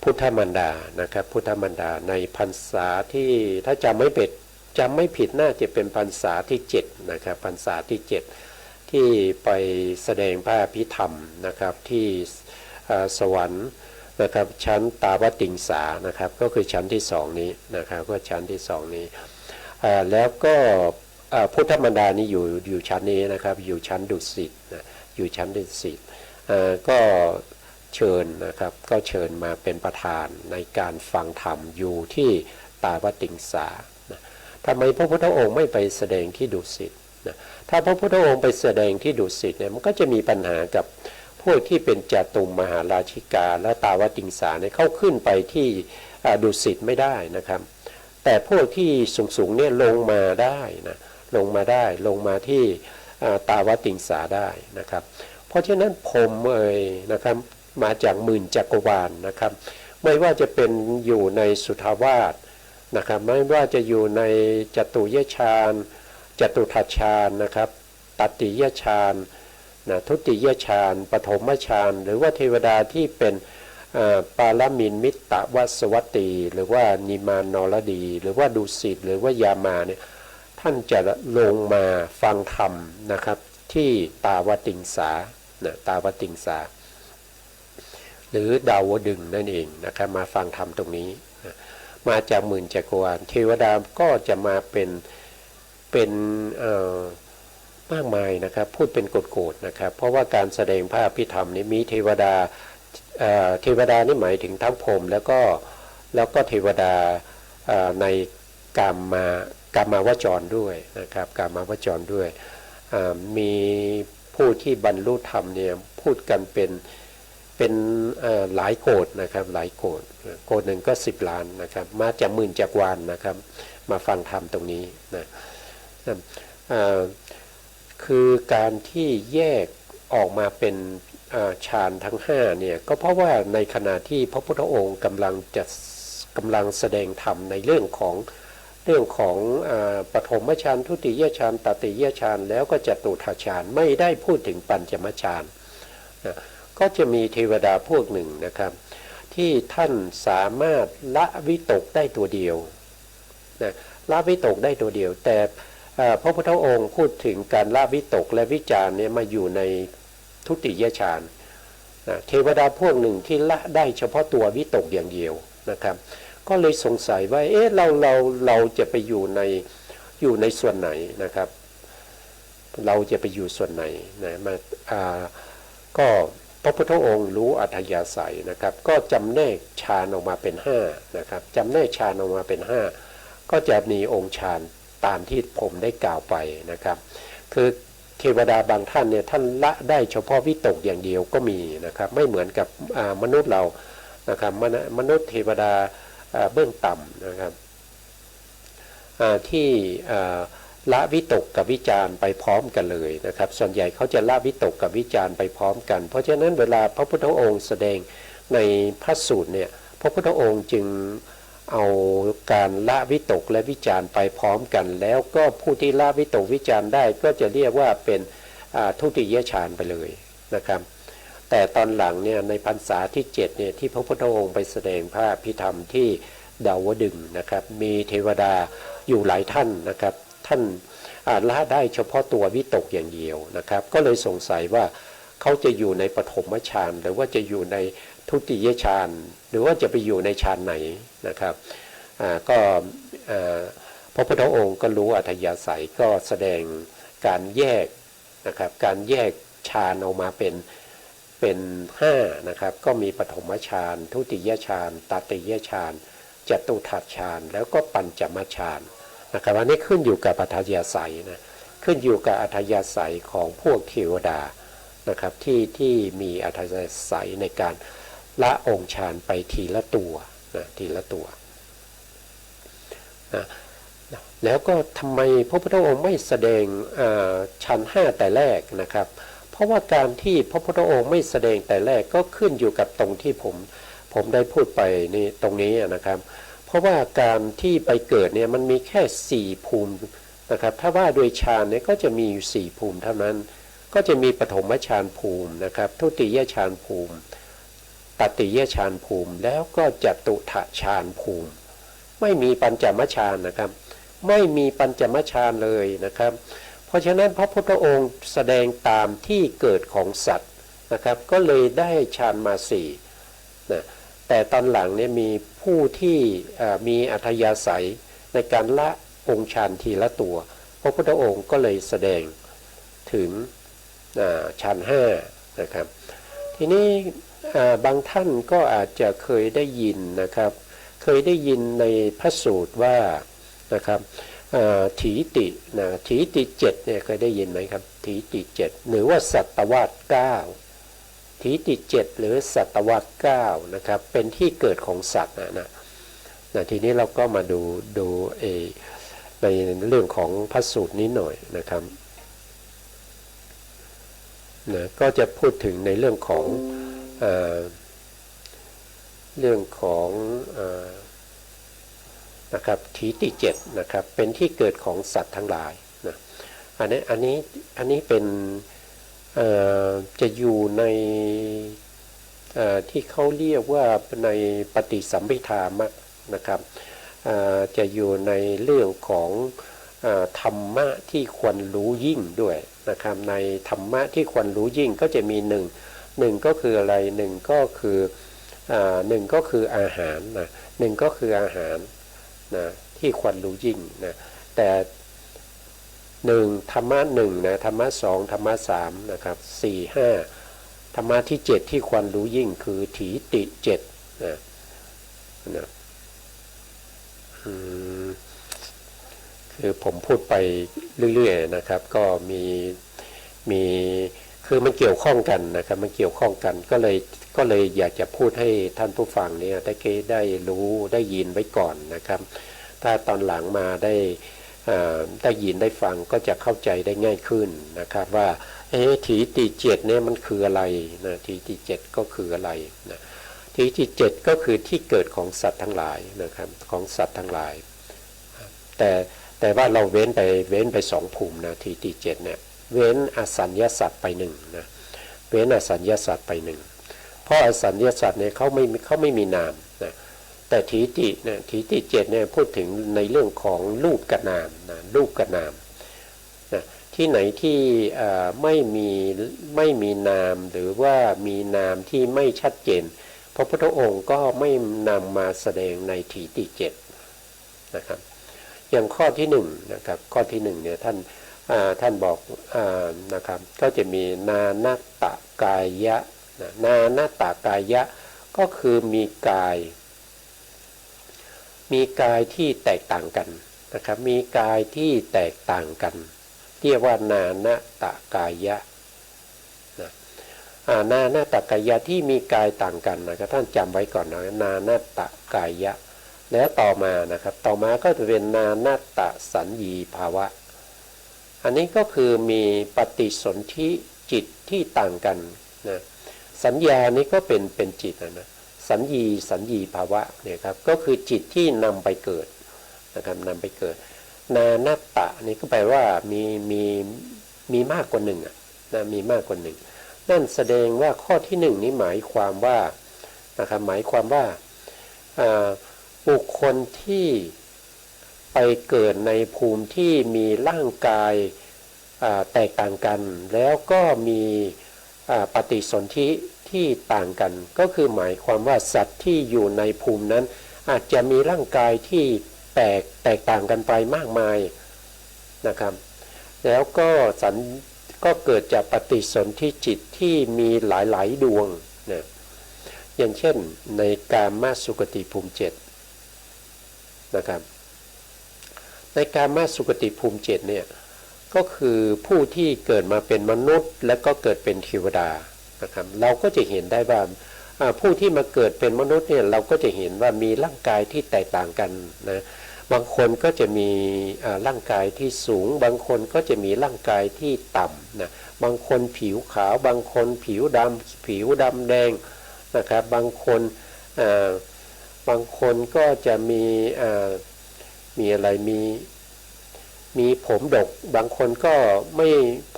พุทธมารดานะครับพุทธมารดาในพรรษาที่ถ้าจำไม่ผิดน่าจะเป็นพรรษาที่7นะครับพรรษาที่7ที่ไปแสดงพระอภิธรรมนะครับที่สวรรค์นะครับชั้นตาวติงสานะครับก็คือชั้นที่2นี้นะครับก็ชั้นที่2นี้แล้วก็พุทธมารดานี่อยู่ชั้นนี้นะครับอยู่ชั้นดุสิตนะอยู่ชั้นดุสิตก็เชิญนะครับก็เชิญมาเป็นประธานในการฟังธรรมอยู่ที่ตาวติงสานะทำไมพระพุทธองค์ไม่ไปแสดงที่ดุสิตนะถ้าพระพุทธองค์ไปแสดงที่ดุสิตเนี่ยมันก็จะมีปัญหากับพวกที่เป็นจตุมมหาราชิกาและตาวติงสาเนี่ยเข้าขึ้นไปที่ดุสิตไม่ได้นะครับแต่พวกที่สูงเนี่ยลงมาได้นะลงมาที่ตาวติงสาได้นะครับเพราะฉะนั้นผมนะครับมาจากหมื่นจักรวาลนะครับไม่ว่าจะเป็นอยู่ในสุทาวาสนะครับไม่ว่าจะอยู่ในจตุยฌานจตุทัชฌานนะครับตติยฌานนะทุติยฌานปฐมฌานหรือว่าเทวดาที่เป็นปารมินมิตตวัสวัตตีหรือว่านิมานนรดีหรือว่าดุสิตหรือว่ายามาเนี่ยท่านจะลงมาฟังธรรมนะครับที่ตาวติงสานะตาวติงสาหรือดาวดึงนั่นเองนะครับมาฟังธรรมตรงนี้นะมาจากหมื่นจักรวาลเทวดาก็จะมาเป็นมากมายนะครับพูดเป็นโกรธนะครับเพราะว่าการแสดงพระอภิธรรมนี้มีเทวดานี่หมายถึงทั้งพรหมแล้วก็เทวดาในกามาวจรด้วยนะครับกามาวจรด้วยมีผู้ที่บรรลุธรรมเนี่ยพูดกันเป็นหลายโกฏนะครับหลายโกฏหนึ่งก็10 ล้านนะครับมาจากหมื่นจักรวาลนะครับมาฟังธรรมตรงนี้นะคือการที่แยกออกมาเป็นฌานทั้ง5เนี่ยก็เพราะว่าในขณะที่พระพุทธองค์กำลังแสดงธรรมในเรื่องของปฐมฌานทุติยฌานตติยฌานแล้วก็จตุถฌานไม่ได้พูดถึงปัญจมฌานนะก็จะมีเทวดาพวกหนึ่งนะครับที่ท่านสามารถละวิตกได้ตัวเดียวนะละวิตกได้ตัวเดียวแต่พระพุทธองค์พูดถึงการละวิตกและวิจารเนี่ยมาอยู่ในทุติยฌาน นะเทวดาพวกหนึ่งที่ละได้เฉพาะตัววิตกอย่างเดียวนะครับก็เลยสงสัยว่าเราจะไปอยู่ในส่วนไหนนะครับเราจะไปอยู่ส่วนไหนนะมาก็พระพุทธองค์รู้อัธยาศัยนะครับก็จำแนกฌานออกมาเป็น5นะครับจำแนกฌานออกมาเป็น5ก็จะมีองค์ฌานตามที่ผมได้กล่าวไปนะครับคือเทวดาบางท่านเนี่ยท่านละได้เฉพาะวิตกอย่างเดียวก็มีนะครับไม่เหมือนกับมนุษย์เรานะครับมนุษย์เทวดาเบื้องต่ำนะครับที่ละวิตกกับวิจารไปพร้อมกันเลยนะครับส่วนใหญ่เขาจะละวิตกกับวิจารไปพร้อมกันเพราะฉะนั้นเวลาพระพุทธองค์แสดงในพระสูตรเนี่ยพระพุทธองค์จึงเอาการละวิตกและวิจารไปพร้อมกันแล้วก็ผู้ที่ละวิตกวิจารได้ก็จะเรียกว่าเป็นทุติยฌานไปเลยนะครับแต่ตอนหลังเนี่ยในพรรษาที่7เนี่ยที่พระพุทธองค์ไปแสดงพระพิธรรมที่ดาวดึงส์นะครับมีเทวดาอยู่หลายท่านนะครับท่านละได้เฉพาะตัววิตกอย่างเดียวนะครับก็เลยสงสัยว่าเขาจะอยู่ในปฐมฌานหรือว่าจะอยู่ในทุติยฌานหรือว่าจะไปอยู่ในฌานไหนนะครับก็พระพุทธองค์ก็รู้อัธยาศัยก็แสดงการแยกนะครับการแยกฌานออกมาเป็น5นะครับก็มีปฐมฌานทุติยฌานตติยฌานจตุถัฌฌานแล้วก็ปัญจมฌานนะครับอันนี้ขึ้นอยู่กับอัธยาศัยนะขึ้นอยู่กับอัธยาศัยของพวกเทวดานะครับที่มีอัธยาศัยในการละองค์ฌานไปทีละตัวนะทีละตัวนะแล้วก็ทำไมพระพุทธองค์ไม่แสดงฌาน5แต่แรกนะครับเพราะว่าการที่พระพุทธองค์ไม่แสดงแต่แรกก็ขึ้นอยู่กับตรงที่ผมได้พูดไปนี่ตรงนี้นะครับเพราะว่าการที่ไปเกิดเนี่ยมันมีแค่4ภูมินะครับถ้าว่าโดยฌานเนี่ยก็จะมีอยู่4ภูมิเท่านั้นก็จะมีปฐมฌานภูมินะครับทุติยฌานภูมิตติยฌานภูมิแล้วก็จตุถฌานภูมิไม่มีปัญจมฌานนะครับไม่มีปัญจมฌานเลยนะครับเพราะฉะนั้นพระพุทธองค์แสดงตามที่เกิดของสัตว์นะครับก็เลยได้ฌานมา4นะแต่ตอนหลังเนี่ยมีผู้ที่มีอัธยาศัยในการละองค์ฌานทีละตัวพระพุทธองค์ก็เลยแสดงถึงฌาน5นะครับทีนี้บางท่านก็อาจจะเคยได้ยินนะครับเคยได้ยินในพระสูตรว่านะครับถีตินะถีติ7เนี่ยเคยได้ยินไหมครับถีติ7หรือว่าสัตวาส9ถีติ7หรือสัตวาส9นะครับเป็นที่เกิดของสัตว์นะทีนี้เราก็มาดูในเรื่องของพระสูตรนี้หน่อยนะครับนะก็จะพูดถึงในเรื่องของนะครับถีติ7นะครับเป็นที่เกิดของสัตว์ทั้งหลายนะอันนี้เป็นจะอยู่ในที่เขาเรียกว่าในปฏิสัมภิธามรรคนะครับจะอยู่ในเรื่องของธรรมะที่ควรรู้ยิ่งด้วยนะครับในธรรมะที่ควรรู้ยิ่งก็จะมีหนึ่งก็คืออะไรหนึ่งก็คืออาหารนะหนึ่งก็คืออาหารนะที่ควรรู้ยิ่งนะแต่ธรรมะนะธรรมะ2ธรรมะ3นะครับ4 5ธรรมะที่7ที่ควรรู้ยิ่งคือถีติ7นะคือผมพูดไปเรื่อยๆนะครับก็มีคือมันเกี่ยวข้องกันนะครับมันเกี่ยวข้องกันก็เลยอยากจะพูดให้ท่านผู้ฟังเนี่ยได้รู้ได้ยินไว้ก่อนนะครับถ้าตอนหลังมาได้ยินได้ฟังก็จะเข้าใจได้ง่ายขึ้นนะครับว่าถีติ7เนี่ยมันคืออะไรนะถีติ7ก็คืออะไรนะถีติ7ก็คือที่เกิดของสัตว์ทั้งหลายนะครับของสัตว์ทั้งหลายแต่ว่าเราเว้นไป2ภูมินะถีติ7เนี่ยเว้นอสัญญาสัตว์ไป1นะเว้นอสัญญาสัตว์ไป1เพราะอสัญญาสัตว์เนี่ยเขาไม่มีนามนะแต่ถีติ7เนี่ยพูดถึงในเรื่องของรูปกับนามนะรูปกับนามนะ ที่ไหนที่ไม่มีนามหรือว่ามีนามที่ไม่ชัดเจนพระพุทธองค์ก็ไม่นำมาแสดงในถีติเจ็ดนะครับอย่างข้อที่หนึ่งนะครับข้อที่หนึ่งเนี่ยท่านบอกนะครับก็จะมีนานัตตกายะนานัตตกายะก็คือมีกายที่แตกต่างกันนะครับมีกายที่แตกต่างกันเรียกว่านานัตตกายะนานัตตกายะที่มีกายต่างกันนะครับท่านจำไว้ก่อนนะนานัตตกายะแล้วต่อมานะครับต่อมาก็จะเป็นนานัตตสัญญีภาวะอันนี้ก็คือมีปฏิสนธิจิตที่ต่างกันนะสัญญานี้ก็เป็นจิตนะสัญญีภาวะเนี่ยครับก็คือจิตที่นำไปเกิดนะครับนำไปเกิดนานัตตะนี่ก็แปลว่ามีมากกว่าหนึ่งนะมีมากกว่าหนึ่งนั่นแสดงว่าข้อที่หนึ่งนี้หมายความว่านะครับหมายความว่าบุคคลที่ไปเกิดในภูมิที่มีร่างกายแตกต่างกันแล้วก็มีปฏิสนธิที่ต่างกันก็คือหมายความว่าสัตว์ที่อยู่ในภูมินั้นอาจจะมีร่างกายที่แตกต่างกันไปมากมายนะครับแล้วก็เกิดจากปฏิสนธิจิตที่มีหลายๆดวงนะอย่างเช่นในกามสุคติภูมิ7นะครับในกามสุคติภูมิ7เนี่ยก็คือผู้ที่เกิดมาเป็นมนุษย์และก็เกิดเป็นเทวดานะครับเราก็จะเห็นได้ว่าผู้ที่มาเกิดเป็นมนุษย์เนี่ยเราก็จะเห็นว่ามีร่างกายที่แตกต่างกันนะบางคนก็จะมีร่างกายที่สูงบางคนก็จะมีร่างกายที่ต่ำนะบางคนผิวขาวบางคนผิวดำแดงนะครับบางคนก็จะมีอะไรมีผมดกบางคนก็ไม่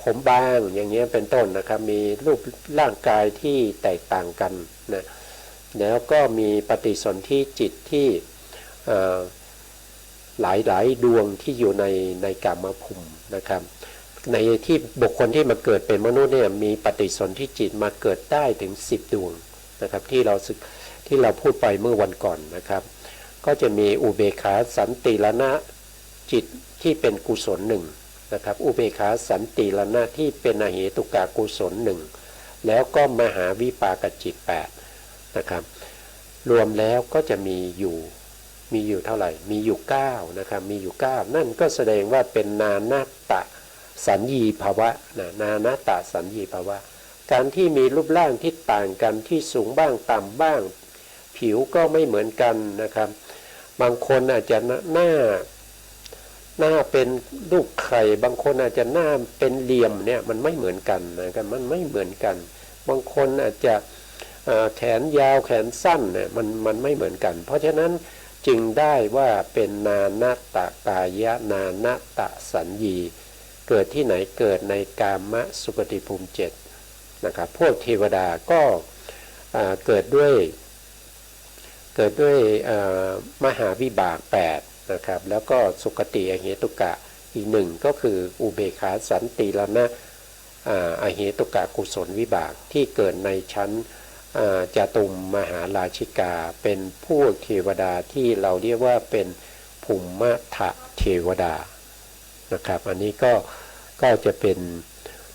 ผมบางอย่างเงี้ยเป็นต้นนะครับมีรูปร่างกายที่แตกต่างกันนะแล้วก็มีปฏิสนธิจิตที่หลายดวงที่อยู่ในกามภูมินะครับในที่บุคคลที่มาเกิดเป็นมนุษย์เนี่ยมีปฏิสนธิจิตมาเกิดได้ถึง10ดวงนะครับที่เราพูดไปเมื่อวันก่อนนะครับก็จะมีอุเบกขาสันติรณะจิตที่เป็นกุศลหนึ่งนะครับอุเบกขาสันติรณะที่เป็นอเหตุกะกุศลหนึ่งแล้วก็มหาวิปากจิต8นะครับรวมแล้วก็จะมีอยู่เท่าไหร่มีอยู่9นะครับมีอยู่9นั่นก็แสดงว่าเป็นนานัตตสัญญีภาวะนานัตตสัญญีภาวะการที่มีรูปร่างที่ต่างกันที่สูงบ้างต่ำบ้างผิวก็ไม่เหมือนกันนะครับบางคนอาจจะหน้าเป็นลูกไข่บางคนอาจจะหน้าเป็นเหลี่ยมเนี่ยมันไม่เหมือนกันนะครับมันไม่เหมือนกันบางคนอาจจะแขนยาวแขนสั้นเนี่ยมันไม่เหมือนกันเพราะฉะนั้นจึงได้ว่าเป็นนานัตตกายะนานัตตสัญญีเกิดที่ไหนเกิดในกามสุคติภูมิ7นะครับพวกเทวดาก็เกิดด้วยมหาวิบาก8นะครับแล้วก็สุคติอเหตุกะอีกหนึ่งก็คืออุเบกขาสันติรณะอเหตุกะกุศลวิบากที่เกิดในชั้นจตุมมหาราชิกาเป็นพวกเทวดาที่เราเรียกว่าเป็นภูมิทะเทวดานะครับอันนี้ก็จะเป็น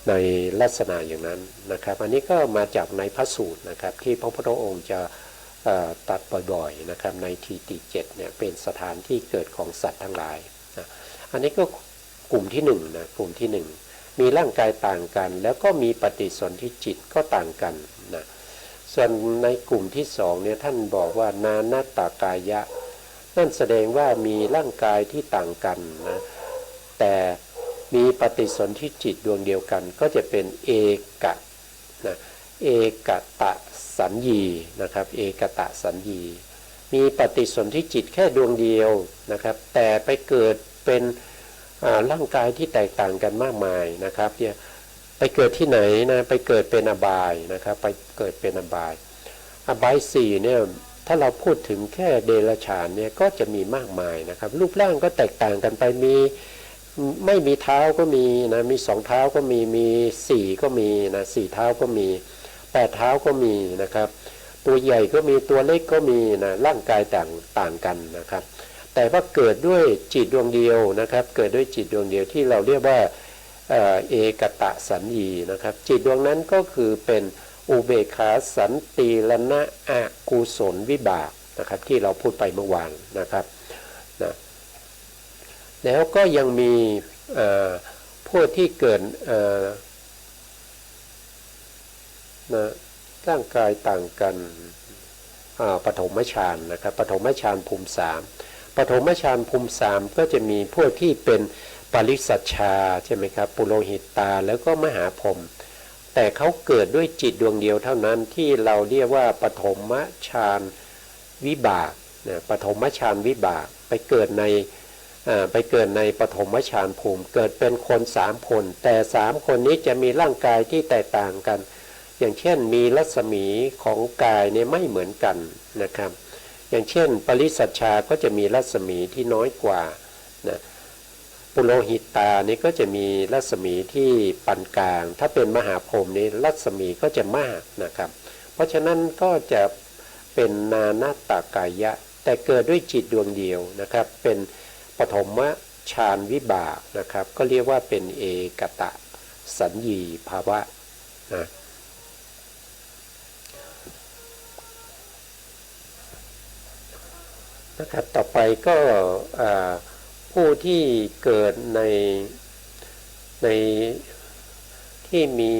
ในลักษณะอย่างนั้นนะครับอันนี้ก็มาจากในพระสูตรนะครับที่พระพุทธองค์จะตัดบ่อยๆนะครับในทีติ7เนี่ยเป็นสถานที่เกิดของสัตว์ทั้งหลายนะอันนี้ก็กลุ่มที่1นะกลุ่มที่1มีร่างกายต่างกันแล้วก็มีปฏิสนธิจิตก็ต่างกันนะส่วนในกลุ่มที่2เนี่ยท่านบอกว่านานัตตกายะนั่นแสดงว่ามีร่างกายที่ต่างกันนะแต่มีปฏิสนธิจิตดวงเดียวกันก็จะเป็นเอกะนะเอกตะสัญญีนะครับเอกตะสัญญีมีปฏิสนธิจิตแค่ดวงเดียวนะครับแต่ไปเกิดเป็นร่างกายที่แตกต่างกันมากมายนะครับเนี่ยไปเกิดที่ไหนนะไปเกิดเป็นอบายนะครับไปเกิดเป็นอบาย4เนี่ยถ้าเราพูดถึงแค่เดรัจฉานเนี่ยก็จะมีมากมายนะครับรูปร่างก็แตกต่างกันไปมี ไม่มีเท้าก็มีนะมี2 เท้าก็มี4ก็มีนะ4 เท้าก็มี8 เท้าก็มีนะครับตัวใหญ่ก็มีตัวเล็กก็มีนะร่างกายต่างกันนะครับแต่ว่าเกิดด้วยจิตดวงเดียวนะครับเกิดด้วยจิตดวงเดียวที่เราเรียกว่าเอกตะสัญญีนะครับจิตดวงนั้นก็คือเป็นอุเบกขาสันติรณะอกุศลวิบากนะครับที่เราพูดไปเมื่อวานนะครับนะแล้วก็ยังมีพวกที่เกิดนะร่างกายต่างกันปฐมฌานนะครับปฐมฌานภูมิ3ปฐมฌานภูมิ3ก็จะมีพวกที่เป็นปริสัชชาใช่ไหมครับปุโรหิตตาแล้วก็มหาพรหมแต่เขาเกิดด้วยจิตดวงเดียวเท่านั้นที่เราเรียกว่าปฐมฌานวิบากนะปฐมฌานวิบากไปเกิดในปฐมฌานภูมิเกิดเป็นคน3 คนแต่3 คนนี้จะมีร่างกายที่แตกต่างกันอย่างเช่นมีรัศมีของกายเนี่ยไม่เหมือนกันนะครับอย่างเช่นปริสัชชาก็จะมีรัศมีที่น้อยกว่านะปุโรหิตตานี่ก็จะมีรัศมีที่ปานกลางถ้าเป็นมหาพรหมนี่รัศมีก็จะมากนะครับเพราะฉะนั้นก็จะเป็นนานาตกายะแต่เกิดด้วยจิตดวงเดียวนะครับเป็นปฐมฌานวิบากนะครับก็เรียกว่าเป็นเอกตะสัญญีภาวะนะครับต่อไปก็ผู้ที่เกิดในที่มี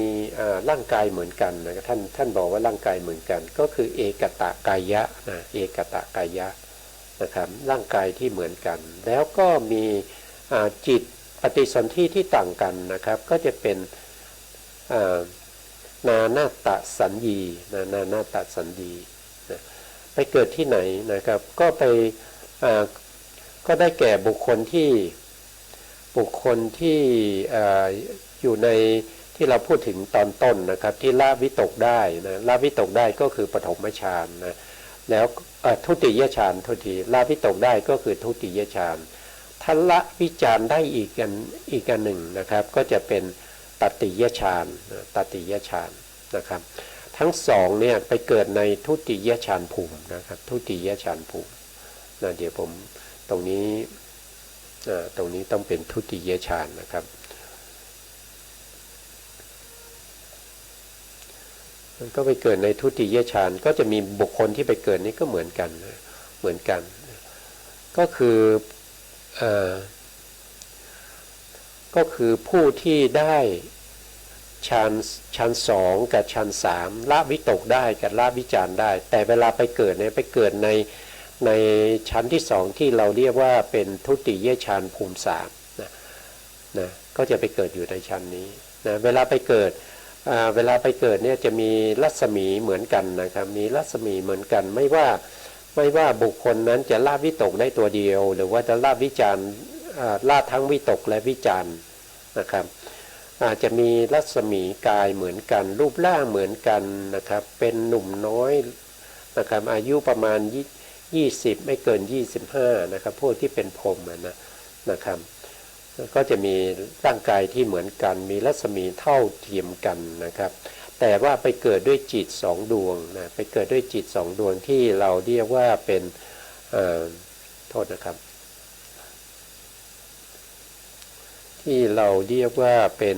ร่างกายเหมือนกันนะท่านบอกว่าร่างกายเหมือนกันก็คือเอกตะกายะนะเอกตะกายะนะครับร่างกายที่เหมือนกันแล้วก็มีจิตปฏิสนธิที่ต่างกันนะครับก็จะเป็นนานาตสัญญีนานาตสัญญีไปเกิดที่ไหนนะครับก็ได้แก่บุคคลที่อยู่ในที่เราพูดถึงตอนต้นนะครับที่ละวิตกได้นะละวิตกได้ก็คือปฐมฌานนะแล้วทุติยฌานโทษทีละวิตกได้ก็คือทุติยฌานถ้าละวิจารได้อีกอันหนึ่งนะครับก็จะเป็นตติยฌานตติยฌานนะครับทั้ง2เนี่ยไปเกิดในทุติยฌานภูมินะครับทุติยฌานภูมินะเดี๋ยวผมตรงนี้ต้องเป็นทุติยฌานนะครับมันก็ไปเกิดในทุติยฌานก็จะมีบุคคลที่ไปเกิดนี้ก็เหมือนกันก็คือผู้ที่ได้ชั้น2กับชั้น3ละวิตกได้กับละวิจารได้แต่เวลาไปเกิดเนี่ยไปเกิดในชั้นที่2ที่เราเรียกว่าเป็นทุติยฌานภูมิ3นะก็จะไปเกิดอยู่ในชั้นนี้นะเวลาไปเกิดเนี่ยจะมีรัศมีเหมือนกันนะครับมีรัศมีเหมือนกันไม่ว่าบุคคลนั้นจะละวิตกได้ตัวเดียวหรือว่าจะละวิจารละทั้งวิตกและวิจารนะครับอาจจะมีรัศมีกายเหมือนกันรูปร่างเหมือนกันนะครับเป็นหนุ่มน้อยนะครับอายุประมาณ20ไม่เกิน25นะครับพวกที่เป็นพรหมนะครับก็จะมีร่างกายที่เหมือนกันมีรัศมีเท่าเทียมกันนะครับแต่ว่าไปเกิดด้วยจิต2 ดวงนะไปเกิดด้วยจิต2 ดวงที่เราเรียกว่าเป็นโทษนะครับที่เราเรียกว่าเป็น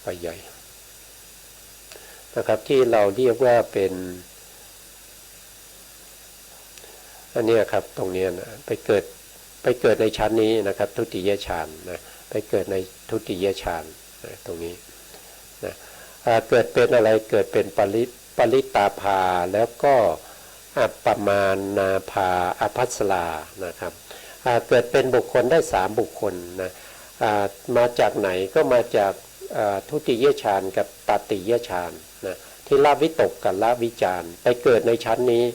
ไปใหญ่นะครับที่เราเรียกว่าเป็นอันนี้ครับตรงนี้นะไปเกิดในชั้นนี้นะครับทุติยฌานนะไปเกิดในทุติยฌานนะตรงนี้นะเกิดเป็นอะไรเกิดเป็นปริตาภาแล้วก็อัปปมานาภาอภัสรานะครับเกิดเป็นบุคคลได้3 บุคคลนะมาจากไหนก็มาจากทุติยฌานกับตติยฌานนะที่ละวิตกกับละวิจารไปเกิดในชั้นนี้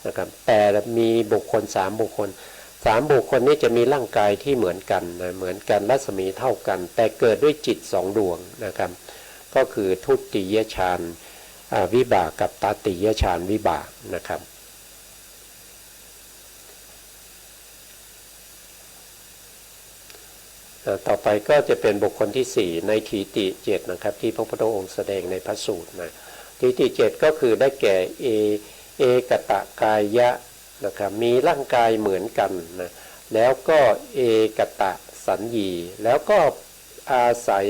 นะครับแต่มีบุคคล3 บุคคล3 บุคคลนี้จะมีร่างกายที่เหมือนกันนะเหมือนกันรัศมีเท่ากันแต่เกิดด้วยจิต2 ดวงนะครับก็คือทุติยฌานวิบากกับตติยฌานวิบากนะครับ ต่อไปก็จะเป็นบุคคลที่4ในทีติ7นะครับที่พระพุทธองค์แสดงในพระสูตรนะทีติ7ก็คือได้แก่เอกตะกายะนะครับมีร่างกายเหมือนกันนะแล้วก็เอกตะสัญญีแล้วก็อาศัย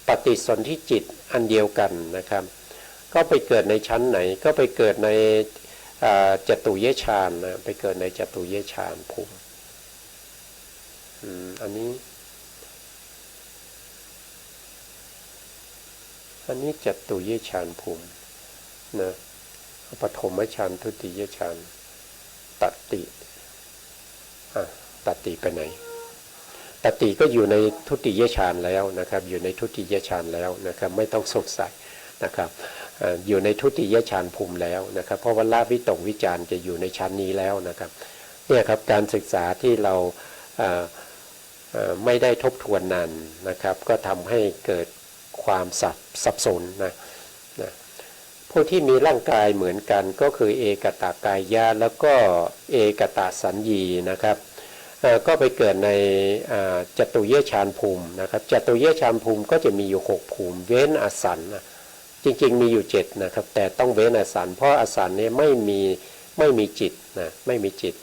ปฏิสนธิจิตอันเดียวกันนะครับก็ไปเกิดในชั้นไหนก็ไปเกิดในจตุเยฌานนะไปเกิดในจตุเยฌานภูมิอันนี้จตุเยฌานภูมินะปฐมฌานทุติยฌานตติตติไปไหนตติก็อยู่ในทุติยฌานแล้วนะครับอยู่ในทุติยฌานแล้วนะครับไม่ต้องสงสัยนะครับอยู่ในทุติยฌานภูมิแล้วนะครับเพราะว่าละวิตกวิจารจะอยู่ในชั้นนี้แล้วนะครับเนี่ยครับการศึกษาที่เราไม่ได้ทบทวนนานนะครับก็ทำให้เกิดความสับสนนะผู้ที่มีร่างกายเหมือนกันก็คือเอกตากายะแล้วก็เอกตาสัญญีนะครับก็ไปเกิดในจตุเยฌานภูมินะครับจตุเยฌานภูมิก็จะมีอยู่6ภูมิเว้นอสันนะจริงๆมีอยู่7นะครับแต่ต้องเว้นอสันเพราะอสันนี้ไม่มีจิตนะไม่มีจิต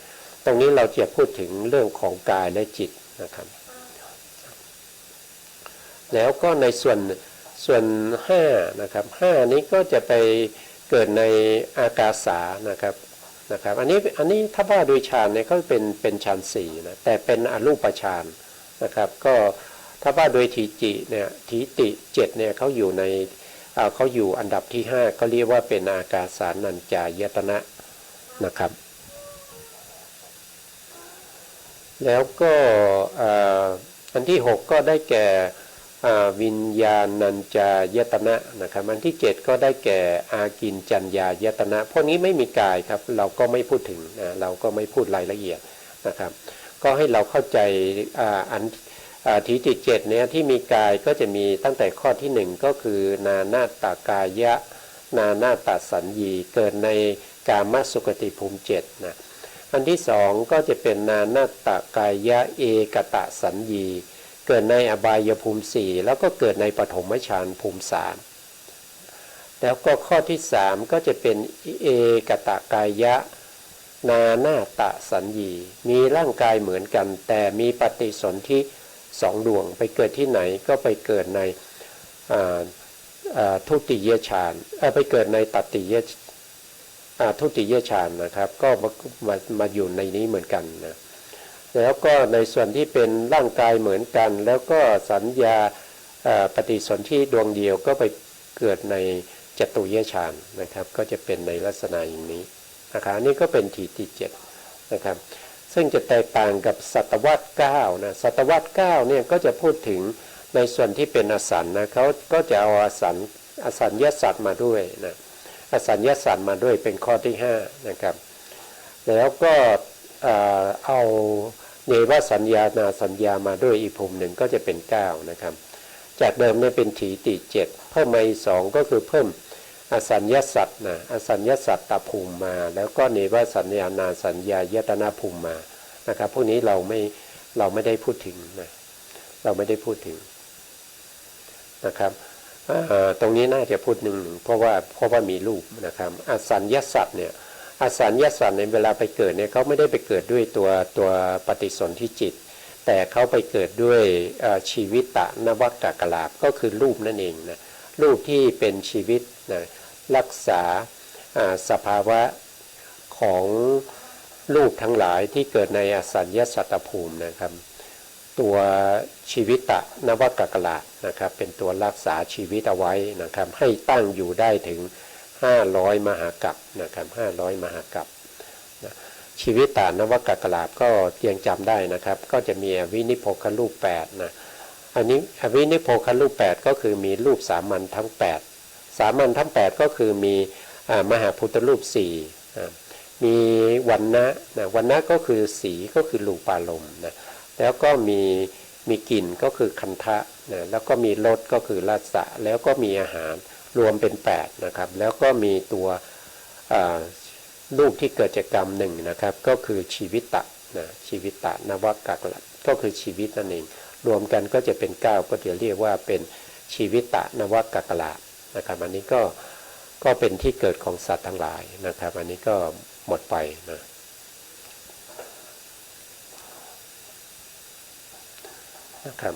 ตรงนี้เราจะพูดถึงเรื่องของกายและจิตนะครับแล้วก็ในส่วน5นะครับ5นี้ก็จะไปเกิดในอากาสานะครับอันนี้ถ้าว่าโดยฌานเนี่ยเขาเป็นฌาน4นะแต่เป็นอรูปฌานนะครับก็ถ้าว่าโดยทีจิเนี่ยทีติ7เนี่ยเขาอยู่อันดับที่5ก็เรียกว่าเป็นอากาสานัญจายตนะนะครับแล้วก็อันที่6ก็ได้แก่วิญญาณัญจายตนะนะครับอันที่7ก็ได้แก่อากินจัญญายตนะพวกนี้ไม่มีกายครับเราก็ไม่พูดถึงเราก็ไม่พูดรายละเอียดนะครับก็ให้เราเข้าใจทีติ7เนี่ยที่มีกายก็จะมีตั้งแต่ข้อที่1ก็คือนานาตากายะนานาตสัญญีเกิดในกามสุขติภูมิ7นะอันที่2ก็จะเป็นนานาตากายะเอกตสัญญีเกิดในอบายภูมิ4แล้วก็เกิดในปฐมฌานภูมิ3แล้วก็ข้อที่3ก็จะเป็นเอกตกายะนานาตสัญญีมีร่างกายเหมือนกันแต่มีปฏิสนธิ2ดวงไปเกิดที่ไหนก็ไปเกิดในทุติยฌานไปเกิดในทุติยฌานนะครับก็มาอยู่ในนี้เหมือนกันนะแล้วก็ในส่วนที่เป็นร่างกายเหมือนกันแล้วก็สัญญาปฏิสนธิดวงเดียวก็ไปเกิดในจตุเยฌานนะครับก็จะเป็นในลักษณะอย่างนี้นะครับนี่ก็เป็นทีที่7นะครับซึ่งจะแตกต่างกับสัตวรรษ9นะสัตวรรษ9เนี่ยก็จะพูดถึงในส่วนที่เป็นอสันนะเขาก็จะเอาอสัญญาสัตว์มาด้วยนะอสัญญาสัตว์มาด้วยเป็นข้อที่5นะครับแล้วก็เอาเนวสัญญานาสัญญามาด้วยอีกภูมิหนึ่งก็จะเป็น9นะครับจากเดิมเนี่ยเป็นถีติ7เพิ่มมาอีก2ก็คือเพิ่มอสัญญาสัตว์นะอสัญญาสัตตภูมิมาแล้วก็เนวสัญญานาสัญญายตนะภูมิมานะครับพวกนี้เราไม่ได้พูดถึงนะเราไม่ได้พูดถึงนะครับตรงนี้น่าจะพูดหนึ่งเพราะว่ามีรูปนะครับอสัญญาสัตว์เนี่ยอสัญญาสัตว์ในเวลาไปเกิดเนี่ยเขาไม่ได้ไปเกิดด้วยตัวปฏิสนธิจิตแต่เขาไปเกิดด้วยชีวิตตะนวกกลาภก็คือรูปนั่นเองนะรูปที่เป็นชีวิตนะรักษาสภาวะของรูปทั้งหลายที่เกิดในอสัญญาสัตตภูมินะครับตัวชีวิตตะนวกกลาภนะครับเป็นตัวรักษาชีวิตเอาไว้นะครับให้ตั้งอยู่ได้ถึง500มหากัปนะครับ500มหากัปนะชีวิตตานวกกลาภก็ยังจำได้นะครับก็จะมีอวินิโพครูป8นะอันนี้อวินิโพครูป8ก็คือมีรูปสามัญทั้ง8สามัญทั้ง8ก็คือมีมหาพุทธรูป4นะมีวรรณะนะวรรณะก็คือสีก็คือรูปารมณ์นะแล้วก็มีกลิ่นก็คือคันทะนะแล้วก็มีรสก็คือรสะแล้วก็มีอาหารรวมเป็น8นะครับแล้วก็มีตัวรูปที่เกิดจากกรรม1นะครับก็คือชีวิตตะนะชีวิตตะนวกก ก็คือชีวิตนั่นเองรวมกันก็จะเป็น9ก็จะเรียกว่าเป็นชีวิตตะนวกักละนะครับอันนี้ก็เป็นที่เกิดของสัตว์ทั้งหลายนะครับอันนี้ก็หมดไปนะครับ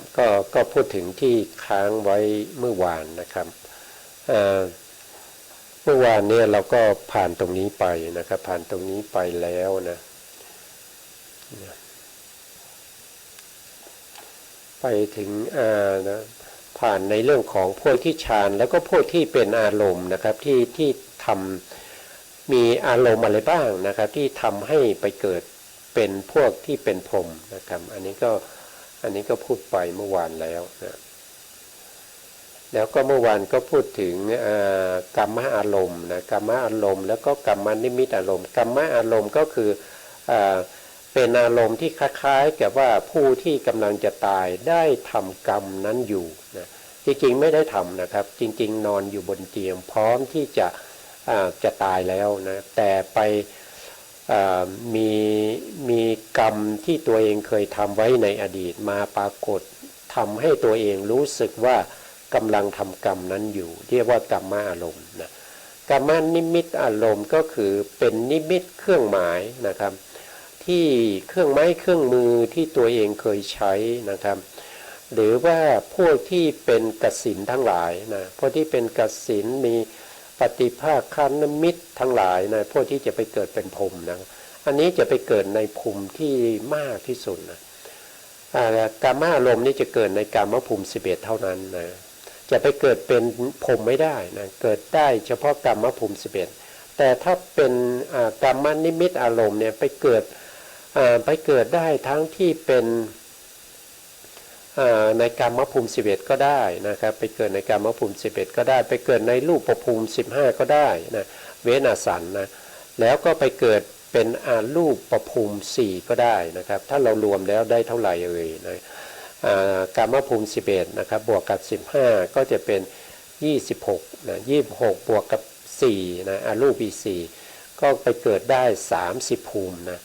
ก็พูดถึงที่ค้างไว้เมื่อวานนะครับเมื่อวานเนี่ยเราก็ผ่านตรงนี้ไปนะครับผ่านตรงนี้ไปแล้วไปถึงนะผ่านในเรื่องของพวกที่ฌานแล้วก็พวกที่เป็นอารมณ์นะครับที่ทำมีอารมณ์อะไรบ้างนะครับที่ทำให้ไปเกิดเป็นพวกที่เป็นพรหมนะครับอันนี้ก็พูดไปเมื่อวานแล้วนะแล้วก็เมื่อวานก็พูดถึงกรรมอารมณ์นะกรรมอารมณ์แล้วก็กรรมนิมิตอารมณ์กรรมอารมณ์ก็คือเป็นอารมณ์ที่คล้ายๆกับว่าผู้ที่กำลังจะตายได้ทำกรรมนั้นอยู่นะจริงๆไม่ได้ทำนะครับจริงๆนอนอยู่บนเตียงพร้อมที่จะตายแล้วนะแต่ไปมีกรรมที่ตัวเองเคยทำไว้ในอดีตมาปรากฏทำให้ตัวเองรู้สึกว่ากำลังทำกรรมนั้นอยู่เรียกว่ากรรมอารมณ์นะกรรมนิมิตอารมณ์ก็คือเป็นนิมิตเครื่องหมายนะครับที่เครื่องไม้เครื่องมือที่ตัวเองเคยใช้นะครับหรือว่าพวกที่เป็นกสิณทั้งหลายนะพวกที่เป็นกสิณมีปฏิภาคนิมิตทั้งหลายนะพวกที่จะไปเกิดเป็นพรหมนะอันนี้จะไปเกิดในภูมิที่มากที่สุดนะกรรมอารมณ์นี่จะเกิดในกามภูมิ11เท่านั้นนะจะไปเกิดเป็นพรหมไม่ได้นะเกิดได้เฉพาะกามภูมิ11แต่ถ้าเป็นกามนิมิตอารมณ์เนี่ยไปเกิดได้ทั้งที่เป็นในกามภูมิ11ก็ได้นะครับไปเกิดในกามภูมิ11ก็ได้ไปเกิดในรูปภูมิ15ก็ได้นะเวนัสสันนะแล้วก็ไปเกิดเป็นรูปภูมิ4ก็ได้นะครับถ้าเรารวมแล้วได้เท่าไหร่นะกามภูมิ11นะครับบวกกับ15ก็จะเป็น26นะ26บวกกับ4นะรูป4ก็ไปเกิดได้30ภูมินะ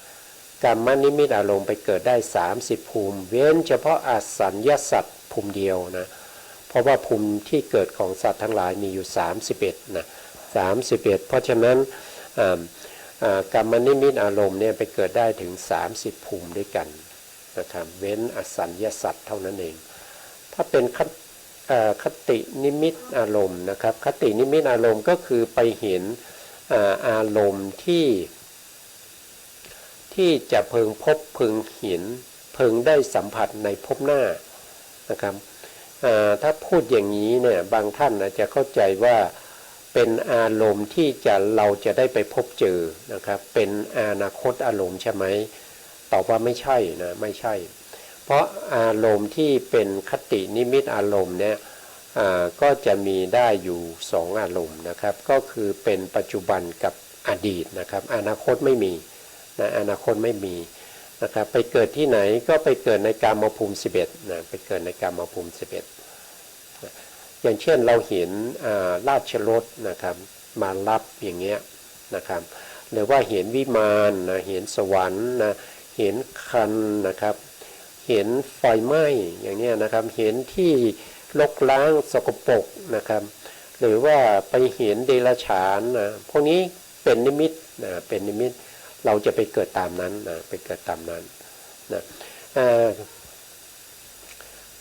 กรรมนิมิตอารมณ์ไปเกิดได้30ภูมิเว้นเฉพาะอสัญญสัตว์ภูมิเดียวนะเพราะว่าภูมิที่เกิดของสัตว์ทั้งหลายมีอยู่31นะ31เพราะฉะนั้นกรรมนิมิตอารมณ์เนี่ยไปเกิดได้ถึง30ภูมิด้วยกันนะครับเว้นอสัญญสัตว์เท่านั้นเองถ้าเป็นคตินิมิตอารมณ์นะครับคตินิมิตอารมณ์ก็คือไปเห็นอารมณ์ที่จะพึงพบพึงเห็นพึงได้สัมผัสในภพหน้านะครับถ้าพูดอย่างนี้เนี่ยบางท่านอาจจะเข้าใจว่าเป็นอารมณ์ที่เราจะได้ไปพบเจอนะครับเป็นอนาคตอารมณ์ใช่ไหมตอบว่าไม่ใช่นะไม่ใช่เพราะอารมณ์ที่เป็นคตินิมิตอารมณ์เนี่ยก็จะมีได้อยู่2อารมณ์นะครับก็คือเป็นปัจจุบันกับอดีตนะครับอนาคตไม่มีนะอนาคตไม่มีนะครับไปเกิดที่ไหนก็ไปเกิดในกามภูมิ11นะไปเกิดในกามภูมิ11นะอย่างเช่นเราเห็นราชรถนะครับมารับอย่างเงี้ยนะครับหรือว่าเห็นวิมานนะเห็นสวรรค์นะเห็นคันนะครับเห็นไฟไหม้อย่างเนี้ยนะครับเห็นที่ลกล้างสกปรกนะครับหรือว่าไปเห็นเดรัจฉานนะพวกนี้เป็นนิมิตนะเป็นนิมิตเราจะไปเกิดตามนั้นนะไปเกิดตามนั้นนะ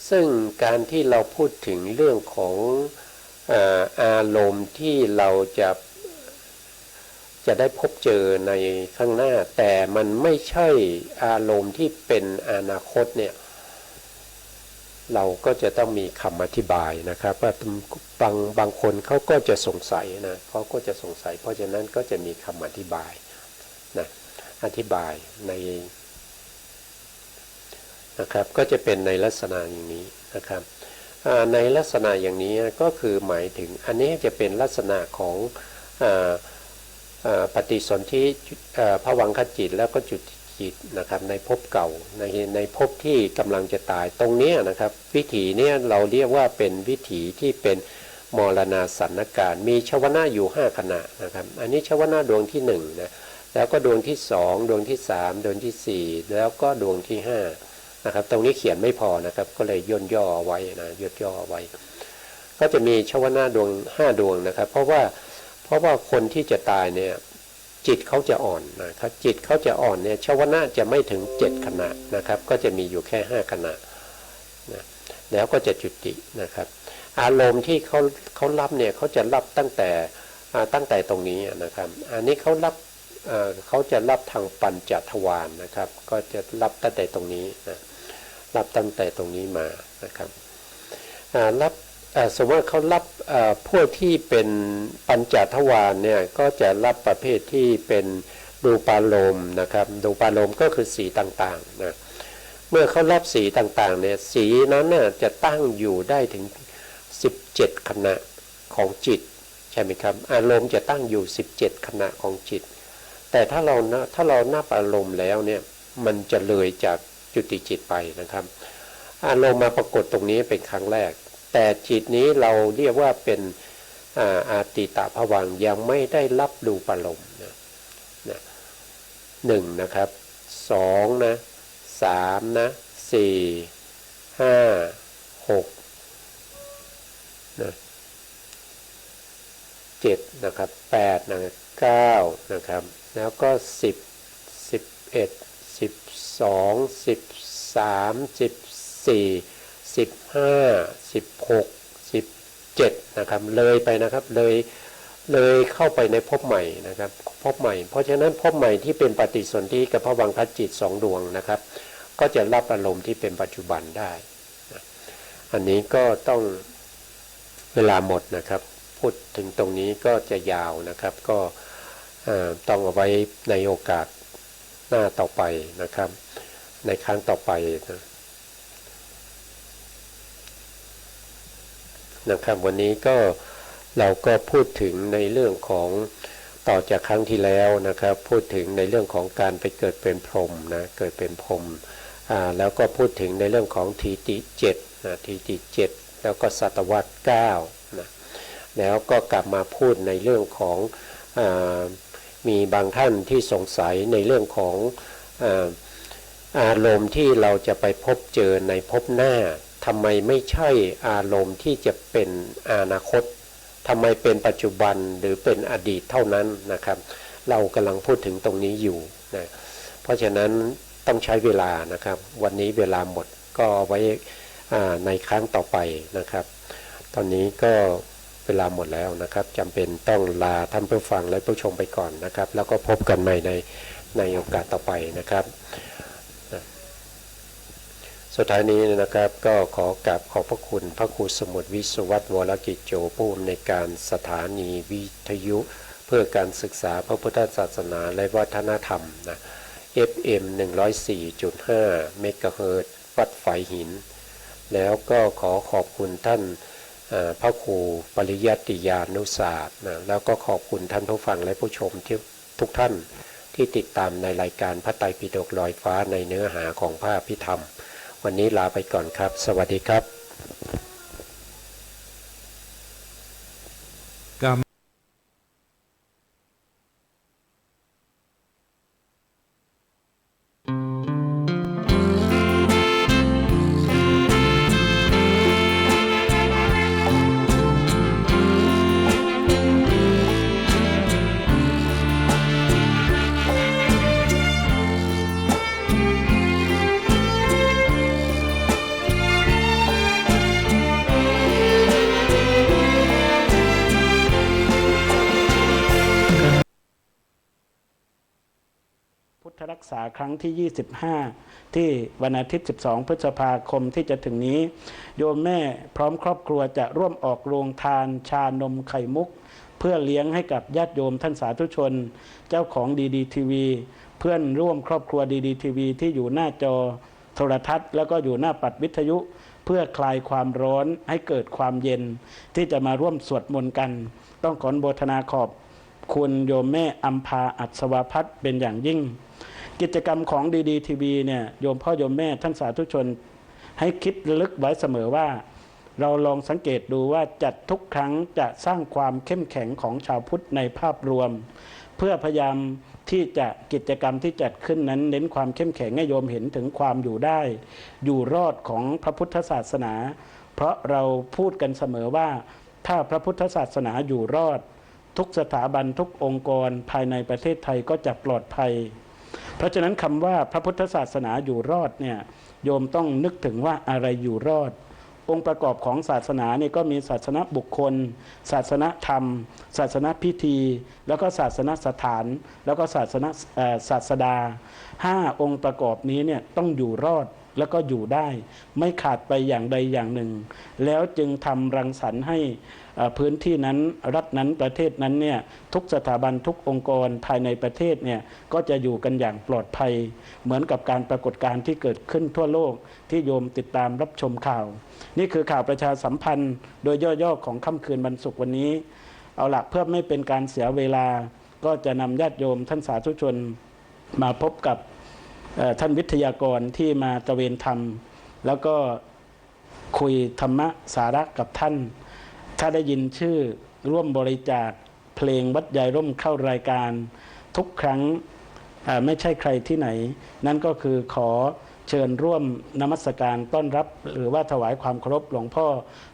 ซึ่งการที่เราพูดถึงเรื่องของอารมณ์ที่เราจะได้พบเจอในข้างหน้าแต่มันไม่ใช่อารมณ์ที่เป็นอนาคตเนี่ยเราก็จะต้องมีคำอธิบายนะครับว่าบางคนเขาก็จะสงสัยนะเขาก็จะสงสัยเพราะฉะนั้นก็จะมีคำอธิบายนะอธิบายในนะครับก็จะเป็นในลักษณะอย่างนี้นะครับในลักษณะอย่างนี้ก็คือหมายถึงอันนี้จะเป็นลักษณะของปฏิสนธิภวังคจิตแล้วก็จุติจิตนะครับในภพเก่าในภพที่กำลังจะตายตรงนี้นะครับวิถีนี้เราเรียกว่าเป็นวิถีที่เป็นมรณาสันนการมีชวนะอยู่5ขณะนะครับอันนี้ชวนะดวงที่1นะแล้วก็ดวงที่2ดวงที่3ดวงที่4แล้วก็ดวงที่5 นะครับตรงนี้เขียนไม่พอนะครับก็เลยย่นย่อไว้นะย่นย่อไว้ก็จะมีชวนาดวง5 ดวงนะครับเพราะว่าคนที่จะตายเนี่ยจิตเขาจะอ่อนนะครับจิตเขาจะอ่อนเนี่ยชวนาจะไม่ถึง7 ขณะนะครับก็จะมีอยู่แค่5 ขณะนะแล้วก็จะจุตินะครับอารมณ์ที่เขารับเนี่ยเขาจะรับตั้งแต่ตรงนี้นะครับอันนี้เขาจะรับทางปัญจทวารนะครับก็จะรับตั้งแต่ตรงนี้นะรับตั้งแต่ตรงนี้มานะครับรับสมมติว่าเขารับพวกที่เป็นปัญจทวารเนี่ยก็จะรับประเภทที่เป็นรูปารมณ์นะครับรูปารมณ์ก็คือสีต่างๆนะเมื่อเขารับสีต่างๆเนี่ยสีนั้นเนี่ยจะตั้งอยู่ได้ถึง17 ขณะของจิตใช่ไหมครับอารมณ์จะตั้งอยู่17 ขณะของจิตแต่ถ้าเรานับอารมณ์แล้วเนี่ยมันจะเลยจากจุติจิตไปนะครับอารมณ์มาปรากฏตรงนี้เป็นครั้งแรกแต่จิตนี้เราเรียกว่าเป็นอาติตภวังค์ยังไม่ได้รับรูปารมณ์นะ1นะครับ2นะ3นะ4 5 6นะ7นะครับ8นะ9นะครับแล้วก็10 11 12 13 14 15 16 17นะครับเลยไปนะครับเลยเข้าไปในภพใหม่นะครับภพใหม่เพราะฉะนั้นภพใหม่ที่เป็นปฏิสนธิกับภวังคจิต2 ดวงนะครับก็จะรับอารมณ์ที่เป็นปัจจุบันได้นะอันนี้ก็ต้องเวลาหมดนะครับพูดถึงตรงนี้ก็จะยาวนะครับก็ต้องเอาไว้ในโอกาสหน้าต่อไปนะครับในครั้งต่อไปนะครับวันนี้ก็เราก็พูดถึงในเรื่องของต่อจากครั้งที่แล้วนะครับพูดถึงในเรื่องของการไปเกิดเป็นพรหมนะเกิดเป็นพรหมแล้วก็พูดถึงในเรื่องของทีติ7นะทีติ7แล้วก็ศตวรรษ9นะแล้วก็กลับมาพูดในเรื่องของมีบางท่านที่สงสัยในเรื่องของอารมณ์ที่เราจะไปพบเจอในภพหน้าทำไมไม่ใช่อารมณ์ที่จะเป็นอนาคตทำไมเป็นปัจจุบันหรือเป็นอดีตเท่านั้นนะครับเรากำลังพูดถึงตรงนี้อยู่นะเพราะฉะนั้นต้องใช้เวลานะครับวันนี้เวลาหมดก็ไว้ในครั้งต่อไปนะครับตอนนี้ก็เวลาหมดแล้วนะครับจำเป็นต้องลาท่านผู้ฟังและผู้ชมไปก่อนนะครับแล้วก็พบกันใหม่ในโอกาสต่อไปนะครับสุดท้ายนี้นะครับก็ขอกราบขอบพระคุณพระครูสมุทรวิศวัตรวรกิจโจผู้อำนวยการสถานีวิทยุเพื่อการศึกษาพระพุทธศาสนาและวัฒนธรรมนะ FM 104.5 เมกะเฮิรตซ์วัดฝายหินแล้วก็ขอบคุณท่านพระครูปริยัติยานุศาสตร์นะแล้วก็ขอบคุณท่านผู้ฟังและผู้ชมทุกท่านที่ติดตามในรายการพระไตรปิฎกลอยฟ้าในเนื้อหาของพระอภิธรรมวันนี้ลาไปก่อนครับสวัสดีครับกรรมรักษาครั้งที่ 25 ที่วันอาทิตย์ 12 พฤษภาคมที่จะถึงนี้โยมแม่พร้อมครอบครัวจะร่วมออกโรงทานชานมไข่มุกเพื่อเลี้ยงให้กับญาติโยมท่านสาธุชนเจ้าของดีทีวีเพื่อนร่วมครอบครัวดีทีวีที่อยู่หน้าจอโทรทัศน์แล้วก็อยู่หน้าปัดวิทยุเพื่อคลายความร้อนให้เกิดความเย็นที่จะมาร่วมสวดมนต์กันต้องขออนุโมทนาขอบคุณโยมแม่อัมพาอัศวพัฒน์เป็นอย่างยิ่งกิจกรรมของดีทีวีเนี่ยโยมพ่อโยมแม่ท่านสาธุชนให้คิดระลึกไว้เสมอว่าเราลองสังเกตดูว่าจัดทุกครั้งจะสร้างความเข้มแข็งของชาวพุทธในภาพรวมเพื่อพยายาม ที่จะกิจกรรมที่จัดขึ้นนั้นเน้นความเข้มแข็งให้โยมเห็นถึงความอยู่ได้อยู่รอดของพระพุทธศาสนา เพราะเราพูดกันเสมอว่าถ้าพระพุทธศาสนาอยู่รอดทุกสถาบันทุกองค์กรภายในประเทศไทยก็จะปลอดภัยเพราะฉะนั้นคำว่าพระพุทธศาสนาอยู่รอดเนี่ยโยมต้องนึกถึงว่าอะไรอยู่รอดองค์ประกอบของศาสนาเนี่ยก็มีศาสนาบุคคลศาสนาธรรมศาสนาพิธี แล้วก็ศาสนาสถานแล้วก็ศาสดา5องค์ประกอบนี้เนี่ยต้องอยู่รอดแล้วก็อยู่ได้ไม่ขาดไปอย่างใดอย่างหนึ่งแล้วจึงทำรังสรรค์ให้พื้นที่นั้นรัฐนั้นประเทศนั้นเนี่ยทุกสถาบันทุกองค์กรภายในประเทศเนี่ยก็จะอยู่กันอย่างปลอดภัยเหมือนกับการปรากฏการณ์ที่เกิดขึ้นทั่วโลกที่โยมติดตามรับชมข่าวนี่คือข่าวประชาสัมพันธ์โดยย่อๆของค่ำคืนวันศุกร์วันนี้เอาละเพื่อไม่เป็นการเสียเวลาก็จะนำญาติโยมท่านสาธุชนมาพบกับท่านวิทยากรที่มาตระเวนธรรมแล้วก็คุยธรรมะสาระกับท่านถ้าได้ยินชื่อร่วมบริจาคเพลงวัดยายร่มเข้ารายการทุกครั้งไม่ใช่ใครที่ไหนนั่นก็คือขอเชิญร่วมนมัสการต้อนรับหรือว่าถวายความเคารพหลวงพ่อ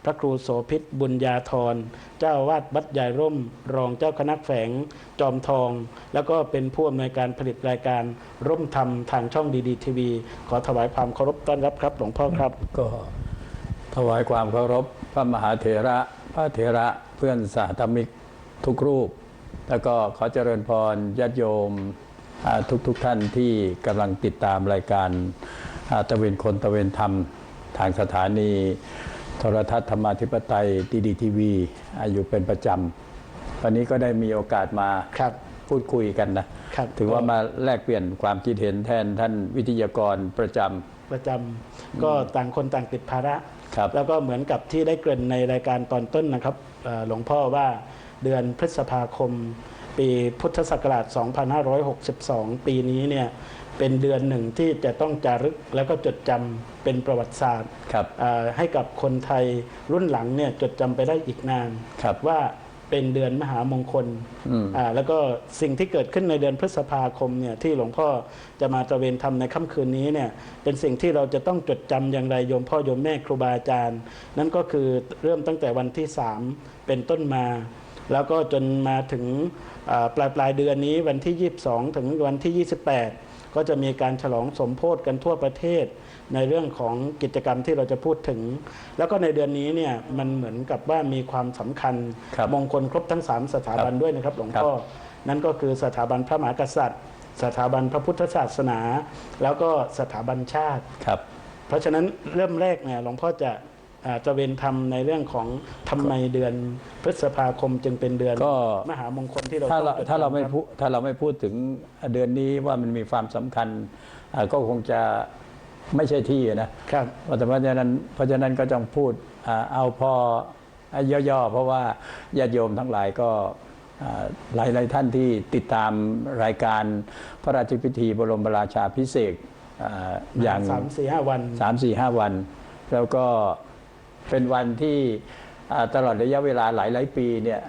พระครูโสภิตบุญญาธรเจ้าวาดวัดยายร่มรองเจ้าคณะแฝงจอมทองแล้วก็เป็นผู้อำนวยการผลิตรายการร่มธรรมทางช่องดีทีวีขอถวายความเคารพต้อนรับครับหลวงพ่อครับก็ถวายความเคารพพระมหาเถระพระเถระเพื่อนสาธมิกทุกรูปแล้วก็ขอเจริญพรญาติโยมทุกท่านที่กำลังติดตามรายการตะเวนคนตะเวนธรรมทางสถานีโทรทัศน์ธรรมาธิปไตยดีทีวีอยู่เป็นประจำวันนี้ก็ได้มีโอกาสมาพูดคุยกันนะถือว่ามาแลกเปลี่ยนความคิดเห็นแทนท่านวิทยากรประจำก็ต่างคนต่างติดภาระแล้วก็เหมือนกับที่ได้เกริ่นในรายการตอนต้นนะครับหลวงพ่อว่าเดือนพฤษภาคมปีพุทธศักราช 2562 ปีนี้เนี่ยเป็นเดือนหนึ่งที่จะต้องจารึกแล้วก็จดจำเป็นประวัติศาสตร์ให้กับคนไทยรุ่นหลังเนี่ยจดจำไปได้อีกนานว่าเป็นเดือนมหามงคลแล้วก็สิ่งที่เกิดขึ้นในเดือนพฤษภาคมเนี่ยที่หลวงพ่อจะมาตระเวนทำในค่ำคืนนี้เนี่ยเป็นสิ่งที่เราจะต้องจดจำอย่างไรโยมพ่อโยมแม่ครูบาอาจารย์นั่นก็คือเริ่มตั้งแต่วันที่3เป็นต้นมาแล้วก็จนมาถึงปลายเดือนนี้วันที่22ถึงวันที่28ก็จะมีการฉลองสมโภชกันทั่วประเทศในเรื่องของกิจกรรมที่เราจะพูดถึงแล้วก็ในเดือนนี้เนี่ยมันเหมือนกับว่ามีความสำคัญมงคลครบทั้ง3สถาบันด้วยนะครับหลวงพ่อนั่นก็คือสถาบันพระมหากษัตริย์สถาบันพระพุทธศาสนาแล้วก็สถาบันชาติเพราะฉะนั้นเริ่มแรกเนี่ยหลวงพ่อจะเว้นทำในเรื่องของทำไมเดือนพฤษภาคมจึงเป็นเดือนมหามงคลที่เราถ้าเราไม่พูดถึงเดือนนี้ว่ามันมีความสำคัญก็คงจะไม่ใช่ที่นะครับเพราะฉะนั้นก็ต้องพูดเอาพอย่อๆเพราะว่าญาติโยมทั้งหลายก็หลายท่านที่ติดตามรายการพระราชพิธีบรมราชาภิเษกอย่าง 3-4-5 วันแล้วก็เป็นวันที่ตลอดระยะเวลาหลายปีเนี่ย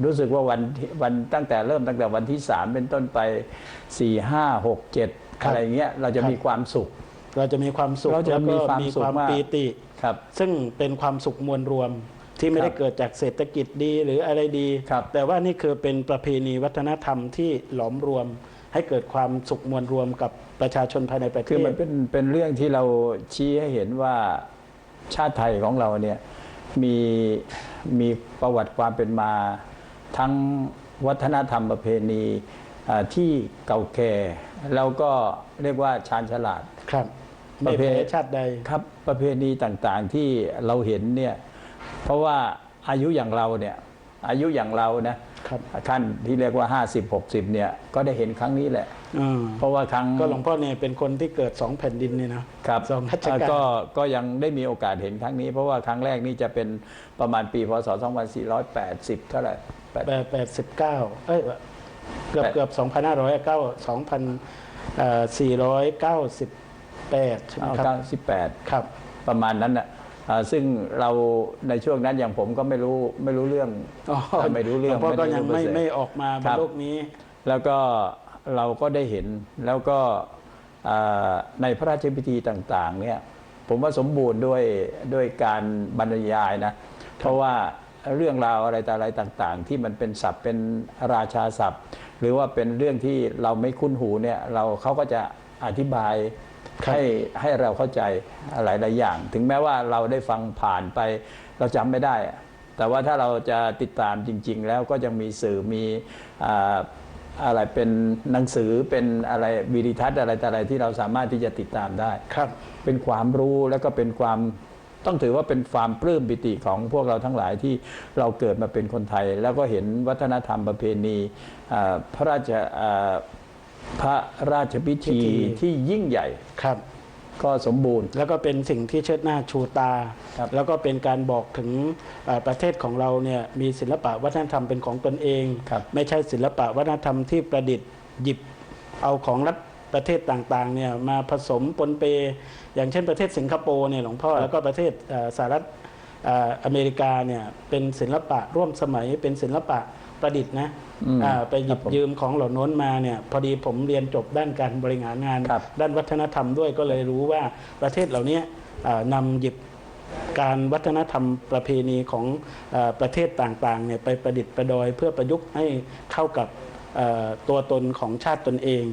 รู้สึกว่าวันตั้งแต่วันที่3เป็นต้นไป4 5 6 7อะไรเงี้ยเราจะมีความสุขแล้วก็มีความปีติซึ่งเป็นความสุขมวลรวมที่ไม่ได้เกิดจากเศรษฐกิจดีหรืออะไรดีแต่ว่านี่คือเป็นประเพณีวัฒนธรรมที่หลอมรวมให้เกิดความสุขมวลรวมกับประชาชนภายในประเทศคือมันเป็นเรื่องที่เราชี้ให้เห็นว่าชาติไทยของเราเนี่ยมีประวัติความเป็นมาทั้งวัฒนธรรมประเพณีที่เก่าแก่แล้วก็เรียกว่าชาญฉลาดไม่แพ้ชาติใดครับประเพณีต่างๆที่เราเห็นเนี่ยเพราะว่าอายุอย่างเรานะท่านที่เรียกว่า50-60เนี่ยก็ได้เห็นครั้งนี้แหละเพราะว่าครั้งก็หลวงพ่อเนี่ยเป็นคนที่เกิด2แผ่นดินนี่นะครับ2รัชกาลก็ยังได้มีโอกาสเห็นครั้งนี้เพราะว่าครั้งแรกนี่จะเป็นประมาณปีพศ2480เท่าไหร่89เกือบ2598ใช่ไหมครับ98ครับประมาณนั้นน่ะซึ่งเราในช่วงนั้นอย่างผมก็ไม่รู้เรื่องเพราะก็ยังไม่ออกมาบนโลกนี้ แล้วก็เราก็ได้เห็นแล้วก็ในพระราชพิธีต่างๆเนี่ยผมว่าสมบูรณ์ด้วยการบรรยายนะเพราะว่าเรื่องราวอะไรแต่อะไรต่างๆที่มันเป็นศัพท์เป็นราชาศัพท์ หรือว่าเป็นเรื่องที่เราไม่คุ้นหูเนี่ยเขาก็จะอธิบายให้เราเข้าใจหลายๆอย่างถึงแม้ว่าเราได้ฟังผ่านไปเราจำไม่ได้แต่ว่าถ้าเราจะติดตามจริงๆแล้วก็ยังมีสื่อมีอะไรเป็นหนังสือเป็นอะไรวิดีทัศน์อะไรแต่อะไรที่เราสามารถที่จะติดตามได้ครับเป็นความรู้แล้วก็เป็นความต้องถือว่าเป็นความปลื้มปิติของพวกเราทั้งหลายที่เราเกิดมาเป็นคนไทยแล้วก็เห็นวัฒนธรรมประเพณีพระราชพิธีที่ยิ่งใหญ่ครับก็สมบูรณ์แล้วก็เป็นสิ่งที่เชิดหน้าชูตาแล้วก็เป็นการบอกถึงประเทศของเราเนี่ยมีศิลปะวัฒนธรรมเป็นของตนเองไม่ใช่ศิลปะวัฒนธรรมที่ประดิษฐ์หยิบเอาของรัฐประเทศต่างๆเนี่ยมาผสมปนเปอย่างเช่นประเทศสิงคโปร์เนี่ยหลวงพ่อแล้วก็ประเทศสหรัฐอเมริกาเนี่ยเป็นศิลปะร่วมสมัยเป็นศิลปะประดิษฐ์นะไปหยิบยืมของเหล่านั้นมาเนี่ยพอดีผมเรียนจบด้านการบริหารงานด้านวัฒนธรรมด้วยก็เลยรู้ว่าประเทศเหล่านี้นำหยิบการวัฒนธรรมประเพณีของประเทศต่างๆเนี่ยไปประดิษฐ์ประดอยเพื่อประยุกต์ให้เข้ากับตัวตนของชาติตนเอง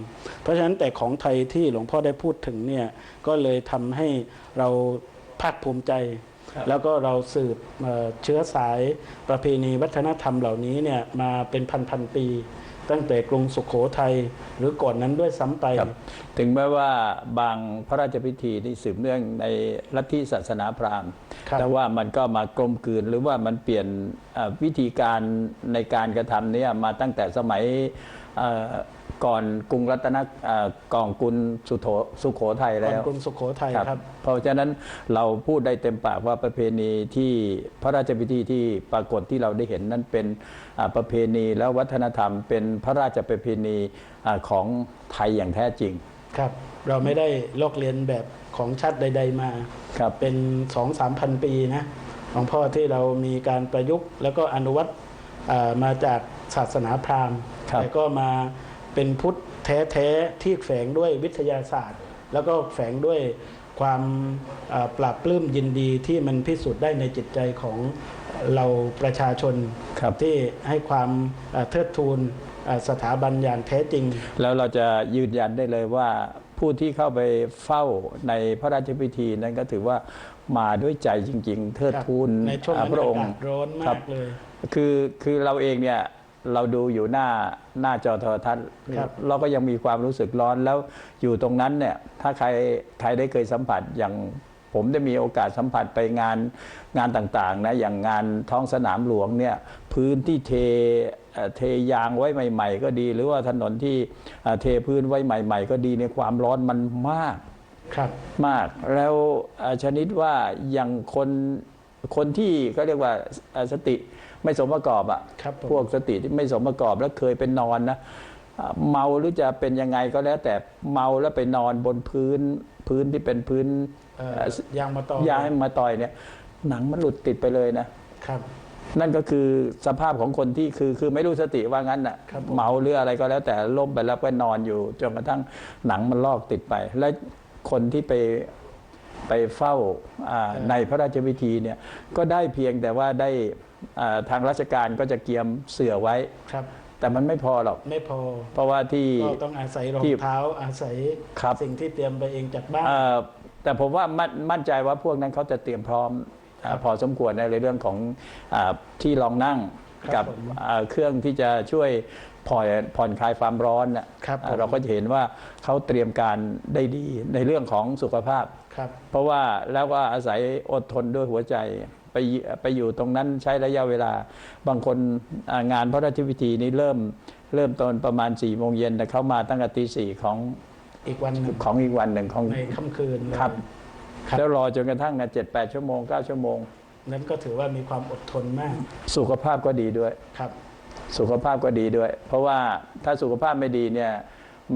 เพราะฉะนั้นแต่ของไทยที่หลวงพ่อได้พูดถึงเนี่ยก็เลยทำให้เราภาคภูมิใจแล้วก็เราสืบเชื้อสายประเพณีวัฒนธรรมเหล่านี้เนี่ยมาเป็นพันๆปีตั้งแต่กรุงสุโขทัยหรือก่อนนั้นด้วยซ้ำไปถึงแม้ว่าบางพระราชพิธีที่สืบเนื่องในลัทธิศาสนาพราหมณ์แต่ว่ามันก็มากลมกลืนหรือว่ามันเปลี่ยนวิธีการในการกระทำนี้มาตั้งแต่สมัยก่อนกรุงรัตนก่อนกรุงสุโขทัยแล้วกรุงสุโขทัยครับเพราะฉะนั้นเราพูดได้เต็มปากว่าประเพณีที่พระราชพิธีที่ปรากฏที่เราได้เห็นนั้นเป็นประเพณีและวัฒนธรรมเป็นพระราชประเพณีของไทยอย่างแท้จริงครับเราไม่ได้ลอกเลียนแบบของชาติใดๆมาเป็น 2-3 พันปีนะหลวงพ่อที่เรามีการประยุกต์แล้วก็อนุวัตมาจากศาสนาพราหมณ์แต่ก็มาเป็นพุทธแท้ๆที่แฝงด้วยวิทยาศาสตร์ แล้วก็แฝงด้วยความปราบปลื้มยินดีที่มันพิสูจน์ได้ในจิตใจของเราประชาชนที่ให้ความเทิดทูนสถาบันอย่างแท้จริงแล้วเราจะยืนยันได้เลยว่าผู้ที่เข้าไปเฝ้าในพระราชพิธีนั้นก็ถือว่ามาด้วยใจจริงๆเทิดทูนพระองค์ร้อนมากเลยคือเราเองเนี่ยเราดูอยู่หน้าจอโทรทัศน์เราก็ยังมีความรู้สึกร้อนแล้วอยู่ตรงนั้นเนี่ยถ้าใครได้เคยสัมผัสอย่างผมได้มีโอกาสสัมผัสไปงานต่างๆนะอย่างงานท้องสนามหลวงเนี่ยพื้นที่เทยางไว้ใหม่ๆก็ดีหรือว่าถนนที่เทพื้นไว้ใหม่ๆก็ดีในความร้อนมันมากมากแล้วชนิดว่าอย่างคนที่เขาเรียกว่าสติไม่สมประกอบพวกสติที่ไม่สมประกอบแล้วเคยเป็นนอนนะเมาหรือจะเป็นยังไงก็แล้วแต่เมาแล้วไปนอนบนพื้นที่เป็นพื้นยางมาตอยเนี่ยหนังมันหลุดติดไปเลยนะครับนั่นก็คือสภาพของคนที่คือไม่รู้สติว่างั้นเมาหรืออะไรก็แล้วแต่ล้มไปแล้วก็นอนอยู่จนกระทั่งหนังมันลอกติดไปและคนที่ไปเฝ้าในพระราชพิธีเนี่ยก็ได้เพียงแต่ว่าได้ทางราชการก็จะเกียมเสื่อไว้แต่มันไม่พอหรอกไม่พอเพราะว่าที่ก็ต้องอาศัยรองเท้าอาศัยสิ่งที่เตรียมไปเองจากบ้านแต่ผมว่ามั่นใจว่าพวกนั้นเขาจะเตรียมพร้อมพอสมควรในเรื่องของที่รองนั่งกับเครื่องที่จะช่วยผ่อนคลายความร้อนเราก็จะเห็นว่าเขาเตรียมการได้ดีในเรื่องของสุขภาพเพราะว่าแล้วก็อาศัยอดทนด้วยหัวใจไปอยู่ตรงนั้นใช้ระยะเวลาบางคนงานพระราชพิธีนี้เริ่มตอนประมาณ4 โมงเย็นแต่เขามาตั้งแต่ตี 4ของอีกวันหนึ่งของในค่ำคืนครับแล้วรอจนกระทั่ง7-8 ชั่วโมง9 ชั่วโมงนั้นก็ถือว่ามีความอดทนมากสุขภาพก็ดีด้วยสุขภาพก็ดีด้วยเพราะว่าถ้าสุขภาพไม่ดีเนี่ย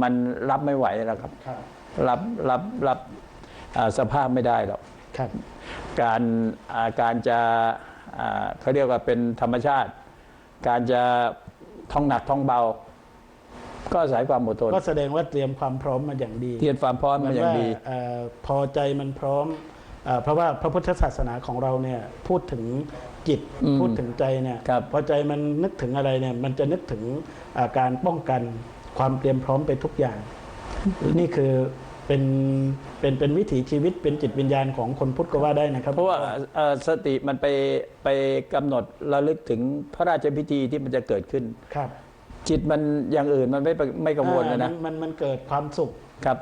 มันรับไม่ไหวแล้วครับรับสภาพไม่ได้หรอกการจะเขาเรียกว่าเป็นธรรมชาติการจะท่องหนักท่องเบา ก็อาศัยความอดทน ก็แสดงว่าเตรียมความพร้อมมาอย่างดี เตรียมความพร้อมมาอย่างดี เหมือนว่าพอใจมันพร้อมเพราะว่าพระพุทธศาสนาของเราเนี่ยพูดถึงจิตพูดถึงใจเนี่ย ครับ พอใจมันนึกถึงอะไรเนี่ยมันจะนึกถึงการป้องกันความเตรียมพร้อมไปทุกอย่าง นี่คือเป็นวิถีชีวิตเป็นจิตวิญญาณของคนพุทธก็ว่าได้นะครับ เพราะว่าสติมันไปกำหนดระลึกถึงพระราชพิธีที่มันจะเกิดขึ้น ครับ จิตมันอย่างอื่นมันไม่กังวลนะ มันเกิดความสุข ครับ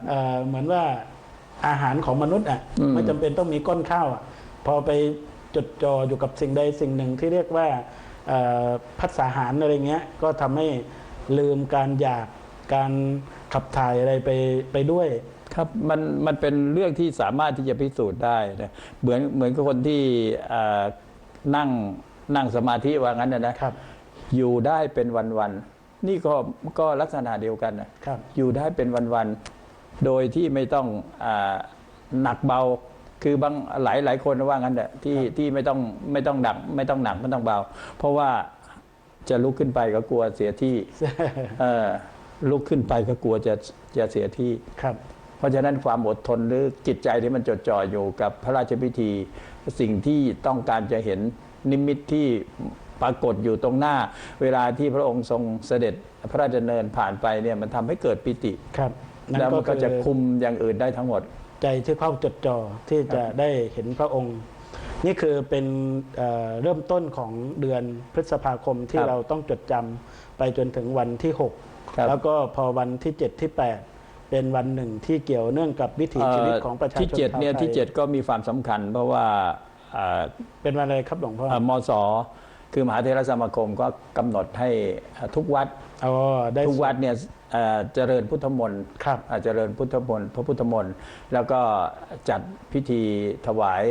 เหมือนว่าอาหารของมนุษย์ไม่จำเป็นต้องมีก้อนข้าวพอไปจดจ่ออยู่กับสิ่งใดสิ่งหนึ่งที่เรียกว่าภัสสาหารอะไรเงี้ยก็ทำให้ลืมการอยากการขับถ่ายอะไรไปด้วย ครับมันเป็นเรื่องที่สามารถที่จะพิสูจน์ได้นะเหมือนกับคนที่นั่งสมาธิว่างั้นนะครับ อยู่ได้เป็นวันๆนี่ก็ลักษณะเดียวกันนะครับ อยู่ได้เป็นวันๆโดยที่ไม่ต้องหนักเบาคือบางหลายคนว่างั้นแหละที่ไม่ต้องหนักไม่ต้องเบา เพราะว่าจะลุกขึ้นไปก็กลัวเสียที่ ลุกขึ้นไปก็กลัวจะเสียที่ ครับ เพราะฉะนั้นความอดทนหรือจิตใจที่มันจดจ่ออยู่กับพระราชพิธี สิ่งที่ต้องการจะเห็นนิมิตที่ปรากฏอยู่ตรงหน้า เวลาที่พระองค์ทรงเสด็จพระราชดำเนินผ่านไปเนี่ยมันทำให้เกิดปิติ ครับนั่น แล้วมันก็จะ คือ คุมอย่างอื่นได้ทั้งหมด ใจที่เข้าจดจ่อที่จะได้เห็นพระองค์ นี่คือเป็นเริ่มต้นของเดือนพฤษภาคมที่ ครับ เราต้องจดจำไปจนถึงวันที่ ครับ 6 แล้วก็พอวันที่ 7 ที่ 8 เป็นวันหนึ่งที่เกี่ยวเนื่องกับวิถีชีวิตของประชาชน ที่เจ็ด ชาว เนี่ย ไท ที่ ย เจ็ดก็มีความสำคัญ เพราะว่า เป็นวันอะไรครับหลวงพ่อ มสคือมหาเถรสมาคมก็กำหนดให้ทุกวัด อ๋อได้ ทุกวัดเนี่ยเจริญพุทธมนต์ ครับ เจริญพุทธมนต์พระพุทธมนต์แล้วก็จัดพิธีถวาย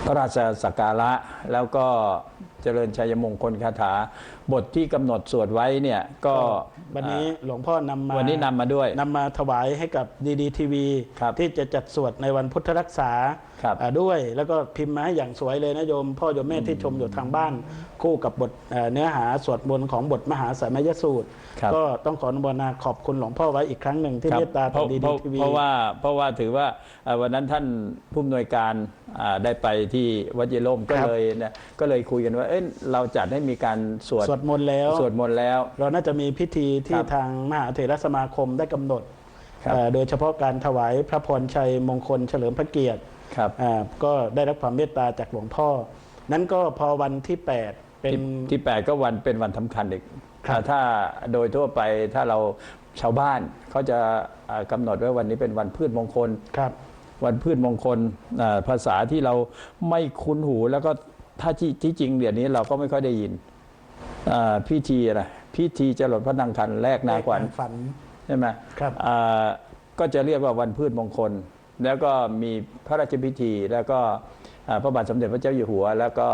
พระราชสักการะแล้วก็เจริญชัยมงคลคาถาบทที่กำหนดสวดไว้เนี่ยก็ วันนี้หลวงพ่อนำมา วันนี้นำมาด้วย นำมาถวายให้กับดีทีวี ครับ ที่จะจัดสวดในวันพุทธรักษา ครับ ด้วย แล้วก็พิมพ์มาให้อย่างสวยเลยนะโยมพ่อโยมแม่ที่ชมอยู่ทางบ้าน คู่กับบทเนื้อหาสวดมนต์ของบทมหาสมัยสูตร ครับ ก็ต้องขออนุโมทนาขอบคุณหลวงพ่อไว้อีกครั้งหนึ่งที่ ครับ เมตตา เพ ต่อ ราะ ดี เพราะ ทีวี เพราะว่าถือว่าวันนั้นท่านผู้อำนวยการได้ไปที่วัดเยโลมก็เลยนะก็เลยคุยกันว่าเราจัดให้มีการสวด สวดมนต์แล้ว สวดมนต์แล้ว เราน่าจะมีพิธีที่ ครับ ทางมหาเถรสมาคมได้กำหนด ครับ โดยเฉพาะการถวายพระพรชัยมงคลเฉลิมพระเกียรติ ครับ ก็ได้รับความเมตตาจากหลวงพ่อ นั้นก็พอวันที่ 8 เป็น ที่8ก็เป็นวันสำคัญอีก ครับ ถ้าโดยทั่วไปถ้าเราชาวบ้านเขาจะกำหนดไว้วันนี้เป็นวันพืชมงคล ครับ วันพืชมงคลภาษาที่เราไม่คุ้นหูแล้วก็ถ้าที่จริงเดี๋ยวนี้เราก็ไม่ค่อยได้ยินพิธีอะไรพิธีจรดพระนางคันแรกนาขวัญ ฝัน ใช่ไหม ครับ ก็จะเรียกว่าวันพืชมงคล แล้วก็มีพระราชพิธีแล้วก็พระบาทสมเด็จพระเจ้าอยู่หัว แล้วก็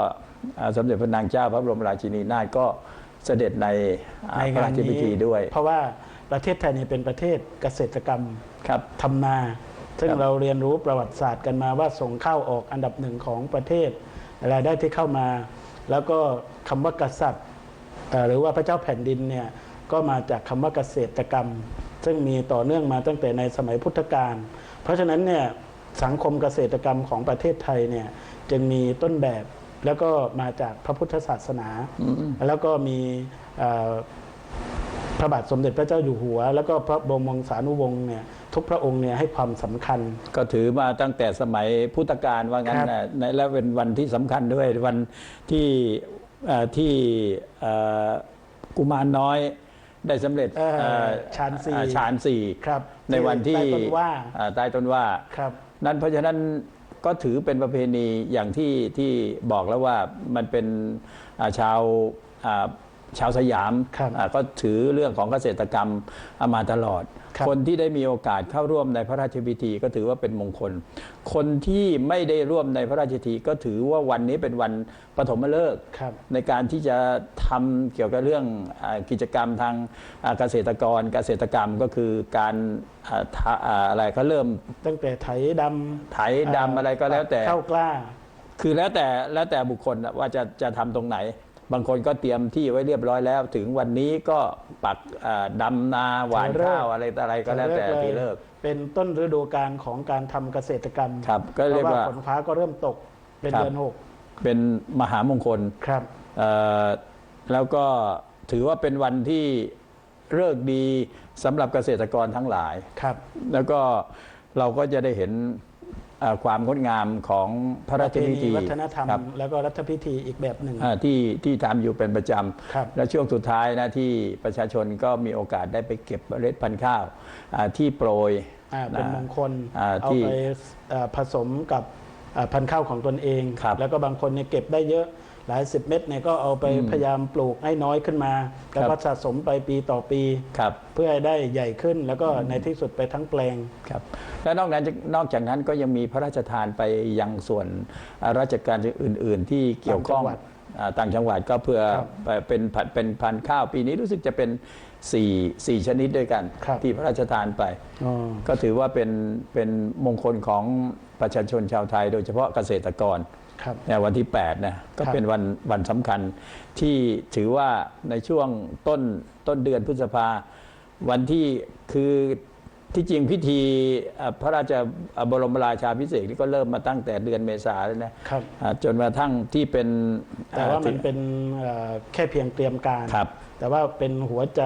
สมเด็จพระนางเจ้าพระบรมราชินีนาถก็เสด็จในพระราชพิธีด้วย เพราะว่าประเทศไทยนี่เป็นประเทศเกษตรกรรม ครับ ทำนา ซึ่ง ครับ เราเรียนรู้ประวัติศาสตร์กันมาว่าส่งข้าวออกอันดับหนึ่งของประเทศรายได้ที่เข้ามา แล้วก็คำว่ากษัตริย์หรือว่าพระเจ้าแผ่นดินเนี่ยก็มาจากคำว่าเกษตรกรรม ซึ่งมีต่อเนื่องมาตั้งแต่ในสมัยพุทธกาลเพราะฉะนั้นเนี่ยสังคมเกษตรกรรมของประเทศไทยเนี่ยจึงมีต้นแบบแล้วก็มาจากพระพุทธศาสนา แล้วก็มีพระบาทสมเด็จพระเจ้าอยู่หัว แล้วก็พระบรมวงศานุวงศ์เนี่ยทุกพระองค์เนี่ยให้ความสำคัญ ก็ถือมาตั้งแต่สมัยพุทธกาลว่างั้น ครับ นะและเป็นวันที่สำคัญด้วยวันที่กุมารน้อยได้สำเร็จ ฌานสี่ ฌานสี่ ครับ ในวันที่ ใต้ต้นว่า ใต้ต้นว่า ครับ นั้นเพราะฉะนั้นก็ถือเป็นประเพณีอย่างที่บอกแล้วว่ามันเป็นชาวสยาม ครับ ก็ถือเรื่องของเกษตรกรรมมาตลอด ครับ คนที่ได้มีโอกาสเข้าร่วมในพระราชพิธีก็ถือว่าเป็นมงคล คนที่ไม่ได้ร่วมในพระราชพิธีก็ถือว่าวันนี้เป็นวันปฐมฤกษ์ ครับ ในการที่จะทำเกี่ยวกับเรื่องกิจกรรมทางเกษตรกรรมก็คือการอะไรเขาเริ่ม ตั้งแต่ไถดำ ไถดำอะไรก็แล้วแต่ ข้าวกล้า คือแล้วแต่บุคคลว่าจะทำตรงไหน บางคนก็เตรียมที่ไว้เรียบร้อยแล้ว ถึงวันนี้ก็ปักดำนาหว่านข้าวอะไรก็แล้วแต่ที่เลิกเป็นต้นฤดูกาลของการทำเกษตรกรรมครับก็เรียกว่าฝนฟ้าก็เริ่มตกเป็นเดือน6เป็นมหามงคลครับแล้วก็ถือว่าเป็นวันที่ฤกษ์ดีสำหรับเกษตรกรทั้งหลายครับแล้วก็เราก็จะได้เห็นความงดงามของพระราชพิธีวัฒนธรรมแล้วก็รัฐพิธีอีกแบบหนึ่งที่ทำอยู่เป็นประจำและช่วงสุดท้ายนะที่ประชาชนก็มีโอกาสได้ไปเก็บเมล็ดพันธุ์ข้าวที่โปรยเป็นมงคลเอาไปผสมกับพันธุ์ข้าวของตนเองแล้วก็บางคนเนี่ยเก็บได้เยอะหลาย10 เม็ดเนี่ยก็เอาไปพยายามปลูกให้น้อยขึ้นมาแล้วก็สะสมไปปีต่อปีเพื่อให้ได้ใหญ่ขึ้นแล้วก็ในที่สุดไปทั้งแปลงครับและนอกจากนั้นก็ยังมีพระราชทานไปยังส่วนราชการอื่นๆที่เกี่ยวข้องต่างจังหวัดก็เพื่อเป็นพันธุ์ข้าวปีนี้รู้สึกจะเป็น4ชนิดด้วยกันที่พระราชทานไปก็ถือว่าเป็นมงคลของประชาชนชาวไทยโดยเฉพาะเกษตรกรในวันที่8นะก็เป็นวันสำคัญที่ถือว่าในช่วงต้นเดือนพฤษภาวันที่คือที่จริงพิธีพระราชบรมราชาภิเษกนี่ก็เริ่มมาตั้งแต่เดือนเมษายนแล้วนะจนมาทั้งที่เป็นแต่ว่ามันเป็นแค่เพียงเตรียมการแต่ว่าเป็นหัวใจ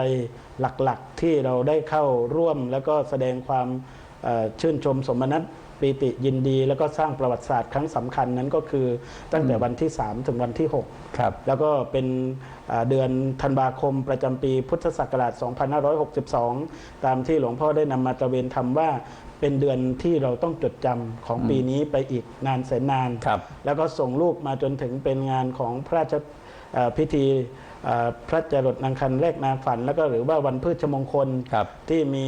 หลักๆที่เราได้เข้าร่วมแล้วก็แสดงความชื่นชมสมนัสปีติยินดีแล้วก็สร้างประวัติศาสตร์ครั้งสำคัญนั้นก็คือตั้งแต่วันที่3ถึงวันที่6แล้วก็เป็นเดือนธันวาคมประจำปีพุทธศักราช 2562 ตามที่หลวงพ่อได้นำมาตระเวนทำว่าเป็นเดือนที่เราต้องจดจำของปีนี้ไปอีกนานแสนนานแล้วก็ส่งลูกมาจนถึงเป็นงานของพระราชพิธีพระจรดนางคันแรกนาฝันแล้วก็หรือว่าวันพืชมงคลที่มี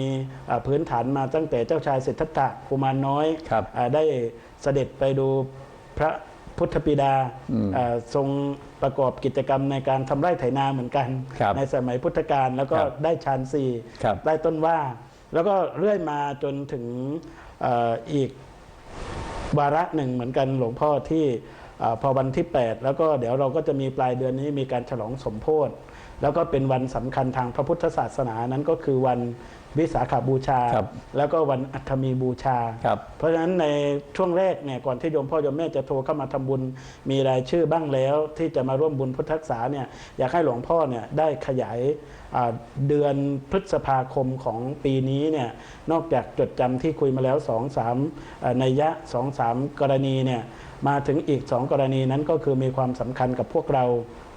พื้นฐานมาตั้งแต่เจ้าชายสิทธัตถะกุมารน้อยได้เสด็จไปดูพระพุทธบิดาทรงประกอบกิจกรรมในการทำไร่ไถนาเหมือนกันในสมัยพุทธกาลแล้วก็ได้ฌานสี่ได้ต้นว่าแล้วก็เรื่อยมาจนถึงอีกวาระหนึ่งเหมือนกันหลวงพ่อที่พอวันที่8แล้วก็เดี๋ยวเราก็จะมีปลายเดือนนี้มีการฉลองสมโภชแล้วก็เป็นวันสำคัญทางพระพุทธศาสนานั้นก็คือวันวิสาขบูชาแล้วก็วันอัฐมีบูชาเพราะฉะนั้นในช่วงแรกเนี่ยก่อนที่โยมพ่อโยมแม่จะโทรเข้ามาทำบุญมีรายชื่อบ้างแล้วที่จะมาร่วมบุญพุทธรักษาเนี่ยอยากให้หลวงพ่อเนี่ยได้ขยายเดือนพฤษภาคมของปีนี้เนี่ยนอกจากจดจำที่คุยมาแล้ว 2-3 นัยยะ 2-3 กรณีเนี่ยมาถึงอีก2 กรณีนั้นก็คือมีความสำคัญกับพวกเรา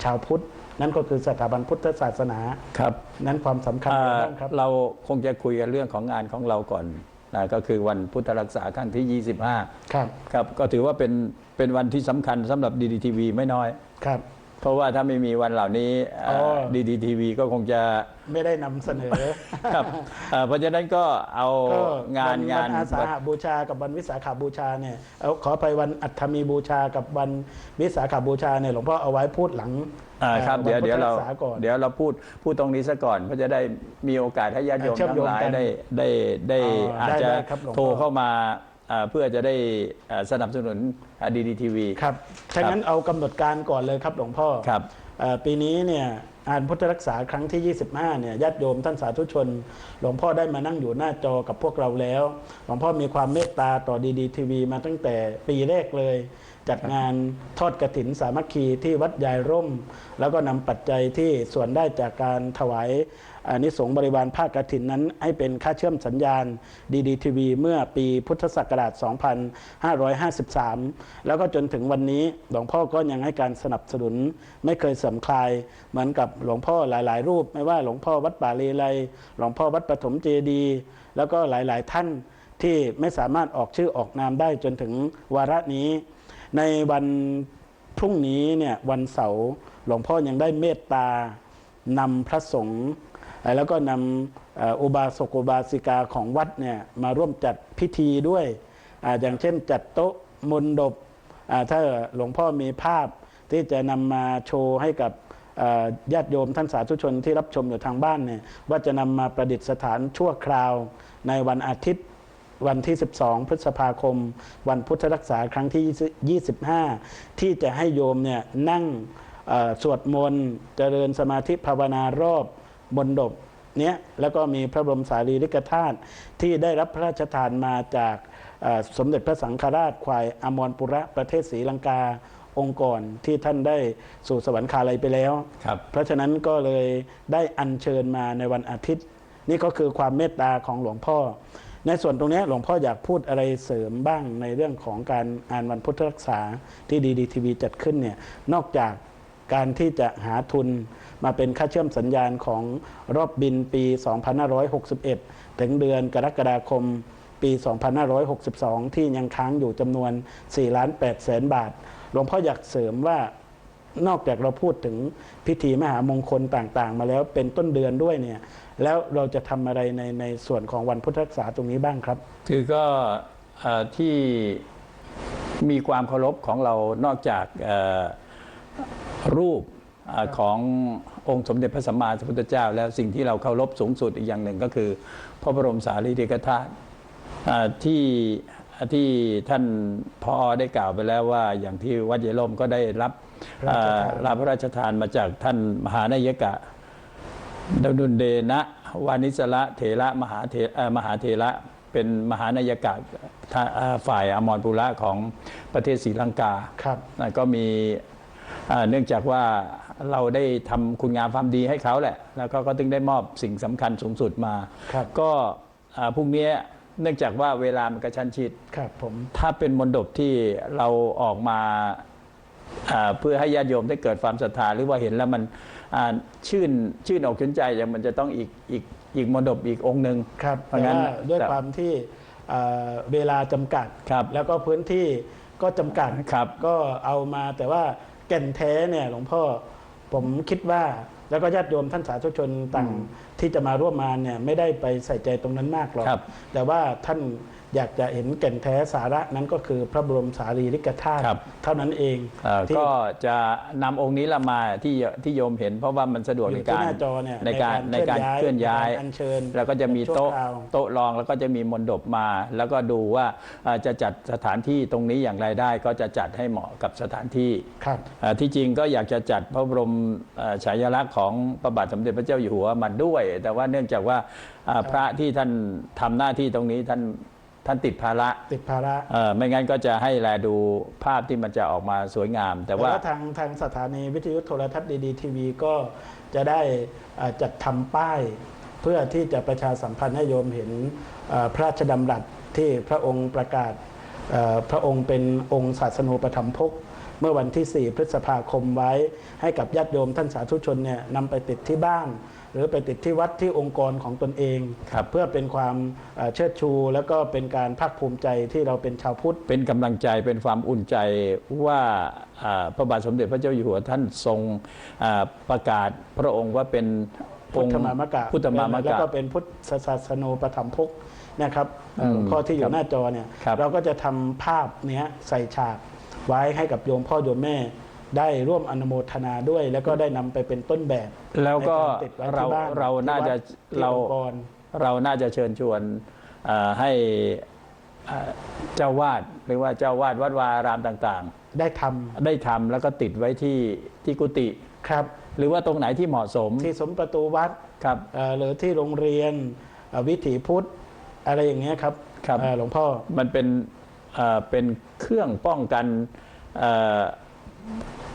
ชาวพุทธนั่นก็คือสถาบันพุทธศาสนาครับนั้นความสำคัญครับเราคงจะคุยกันเรื่องของงานของเราก่อนนะก็คือวันพุทธรักษาครั้งที่25ครับก็ถือว่าเป็นวันที่สำคัญสำหรับ DDTV ไม่น้อยครับเพราะว่าถ้าไม่มีวันเหล่านี้DDTV ก็คงจะไม่ได้นำเสนอครับเพราะฉะนั้นก็เอางานอาสาฬหบูชากับวันวิสาขบูชาเนี่ยขอไปวันอัฐมีบูชากับวันวิสาขบูชาเนี่ยหลวงพ่อเอาไว้พูดหลังครับเดี๋ยวเราพูดตรงนี้ซะก่อนเพื่อจะได้มีโอกาสให้ญาติโยมทั้งหลายได้อาจจะโทรเข้ามาเพื่อจะได้สนับสนุนDDTV ครับฉะนั้นเอากำหนดการก่อนเลยครับหลวงพ่อครับปีนี้เนี่ยงานพุทธรักษาครั้งที่25เนี่ยญาติโยมท่านสาธุชนหลวงพ่อได้มานั่งอยู่หน้าจอกับพวกเราแล้วหลวงพ่อมีความเมตตาต่อDDTVมาตั้งแต่ปีแรกเลยจัดงานทอดกฐินสามัคคีที่วัดยายร่มแล้วก็นำปัจจัยที่ส่วนได้จากการถวายอานิสงส์บริวารภาคกฐินนั้นให้เป็นค่าเชื่อมสัญญาณ DDTV เมื่อปีพุทธศักราช 2553 แล้วก็จนถึงวันนี้หลวงพ่อก็ยังให้การสนับสนุนไม่เคยเสื่อมคลายเหมือนกับหลวงพ่อหลายๆรูปไม่ว่าหลวงพ่อวัดป่าเลไลหลวงพ่อวัดปฐมเจดีย์แล้วก็หลายๆท่านที่ไม่สามารถออกชื่อออกนามได้จนถึงวาระนี้ในวันพรุ่งนี้เนี่ยวันเสาร์หลวงพ่อยังได้เมตตานำพระสงฆ์แล้วก็นำอุบาสกอุบาสิกาของวัดเนี่ยมาร่วมจัดพิธีด้วยอย่างเช่นจัดโต๊ะมณฑปถ้าหลวงพ่อมีภาพที่จะนำมาโชว์ให้กับญาติโยมท่านสาธุชนที่รับชมอยู่ทางบ้านเนี่ยว่าจะนำมาประดิษฐานชั่วคราวในวันอาทิตย์วันที่12พฤษภาคมวันพุทธรักษาครั้งที่25ที่จะให้โยมเนี่ยนั่ง สวดมนต์เจริญสมาธิภาวนารอบบนดบเนี้ยแล้วก็มีพระบรมสารีริกธาตุที่ได้รับพระราชทานมาจากสมเด็จพระสังฆราชควายอมรปุระประเทศศรีลังกาองค์ก่อนที่ท่านได้สู่สวรรคาลัยไปแล้วเพราะฉะนั้นก็เลยได้อัญเชิญมาในวันอาทิตย์นี่ก็คือความเมตตาของหลวงพ่อในส่วนตรงนี้หลวงพ่ออยากพูดอะไรเสริมบ้างในเรื่องของการอ่านวันพุทธรักษาที่ดีทีวีจัดขึ้นเนี่ยนอกจากการที่จะหาทุนมาเป็นค่าเชื่อมสัญญาณของรอบบินปี 2561 ถึงเดือนกรกฎาคมปี 2562 ที่ยังค้างอยู่จำนวน 4,800,000 บาทหลวงพ่ออยากเสริมว่านอกจากเราพูดถึงพิธีมหามงคลต่างๆมาแล้วเป็นต้นเดือนด้วยเนี่ยแล้วเราจะทำอะไรในส่วนของวันพุทธรักษาตรงนี้บ้างครับคือก็ที่มีความเคารพของเรานอกจากรูปขององค์สมเด็จพระสัมมาสัมพุทธเจ้าแล้วสิ่งที่เราเคารพสูงสุดอีกอย่างหนึ่งก็คือพระบรมสารีริกธาตุที่ท่านพอได้กล่าวไปแล้วว่าอย่างที่วัดเยลมก็ได้รับพระราชทานมาจากท่านมหานายกะดนุนเดนะวานิสระเถระมหาเถระเป็นมหานายกะฝ่ายอมรปุระของประเทศศรีลังกาก็มีเนื่องจากว่าเราได้ทำคุณงามความดีให้เขาแหละแล้วก็ถึงได้มอบสิ่งสำคัญสูงสุดมาก็พรุ่งนี้เนื่องจากว่าเวลามันกระชั้นชิดถ้าเป็นมณฑปที่เราออกมาเพื่อให้ญาติโยมได้เกิดความศรัทธาหรือว่าเห็นแล้วมันชื่นอกชื่นใจอย่างมันจะต้องอีกมณฑปอีกองค์หนึ่งเพราะงั้นด้วยความที่เวลาจำกัดแล้วก็พื้นที่ก็จำกัดก็เอามาแต่ว่าแก่นแท้เนี่ยหลวงพ่อผมคิดว่าแล้วก็ญาติโยมท่านสาธุชนต่างที่จะมาร่วมงานเนี่ยไม่ได้ไปใส่ใจตรงนั้นมากหรอกแต่ว่าท่านอยากจะเห็นแก่นแท้สาระนั้นก็คือพระบรมสารีริกธาตุเท่านั้นเองก็จะนำองค์นี้ละมาที่โยมเห็นเพราะว่ามันสะดวกในการเคลื่อนย้ายแล้วก็จะมีโต๊ะรองแล้วก็จะมีมณฑปมาแล้วก็ดูว่าจะจัดสถานที่ตรงนี้อย่างไรได้ก็จะจัดให้เหมาะกับสถานที่ที่จริงก็อยากจะจัดพระบรมฉายาลักษณ์ของพระบาทสมเด็จพระเจ้าอยู่หัวมาด้วยแต่ว่าเนื่องจากว่าพระที่ท่านทำหน้าที่ตรงนี้ท่านติดภาระไม่งั้นก็จะให้แลดูภาพที่มันจะออกมาสวยงามแต่ว่าทางสถานีวิทยุโทรทัศน์ดีทีวีก็จะได้จัดทำป้ายเพื่อที่จะประชาสัมพันธ์ให้โยมเห็นพระราชดำรัสที่พระองค์ประกาศพระองค์เป็นองค์ศาสนูปถัมภกเมื่อวันที่ 4 พฤษภาคมไว้ให้กับญาติโยมท่านสาธุชนเนี่ยนำไปติดที่บ้านหรือไปติดที่วัดที่องค์กรของตนเองเพื่อเป็นความเชิดชูแล้วก็เป็นการภาคภูมิใจที่เราเป็นชาวพุทธเป็นกำลังใจเป็นความอุ่นใจว่าพระบาทสมเด็จพระเจ้าอยู่หัวท่านทรงประกาศพระองค์ว่าเป็นพุทธมามกะแล้วก็เป็นพุทธศาสนูปถัมภกนะครับหลวงพ่อที่อยู่หน้าจอเนี่ยเราก็จะทำภาพนี้ใส่ฉากไว้ให้กับโยมพ่อโยมแม่ได้ร่วมอนุโมทนาด้วยแล้วก็ได้นำไปเป็นต้นแบบแล้วก็เราน่าจะเชิญชวนให้เจ้าวาดหรือว่าเจ้าวาดวัดวารามต่างๆได้ทำแล้วก็ติดไว้ที่กุฏิครับหรือว่าตรงไหนที่เหมาะสมที่สมประตูวัดครับหรือที่โรงเรียนวิถีพุทธอะไรอย่างเงี้ยครับหลวงพ่อมันเป็นเครื่องป้องกัน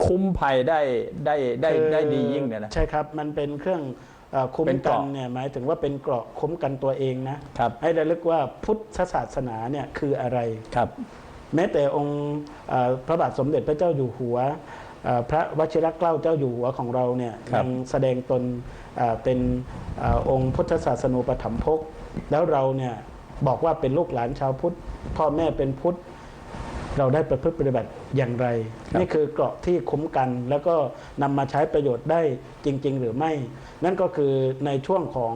คุ้มภัยได้ดียิ่งเนี่ยนะใช่ครับมันเป็นเครื่องคุ้มกันเนี่ยหมายถึงว่าเป็นเกราะคุ้มกันตัวเองนะให้ระลึกว่าพุทธศาสนาเนี่ยคืออะไรครับแม้แต่องค์พระบาทสมเด็จพระเจ้าอยู่หัวพระวชิรเกล้าเจ้าอยู่หัวของเราเนี่ยยังแสดงตนเป็นองค์พุทธศาสนูปถัมภกแล้วเราเนี่ยบอกว่าเป็นลูกหลานชาวพุทธพ่อแม่เป็นพุทธเราได้ประพฤติปฏิบัติอย่างไรนี่คือเกราะที่คุ้มกันแล้วก็นำมาใช้ประโยชน์ได้จริงๆหรือไม่นั่นก็คือในช่วงของ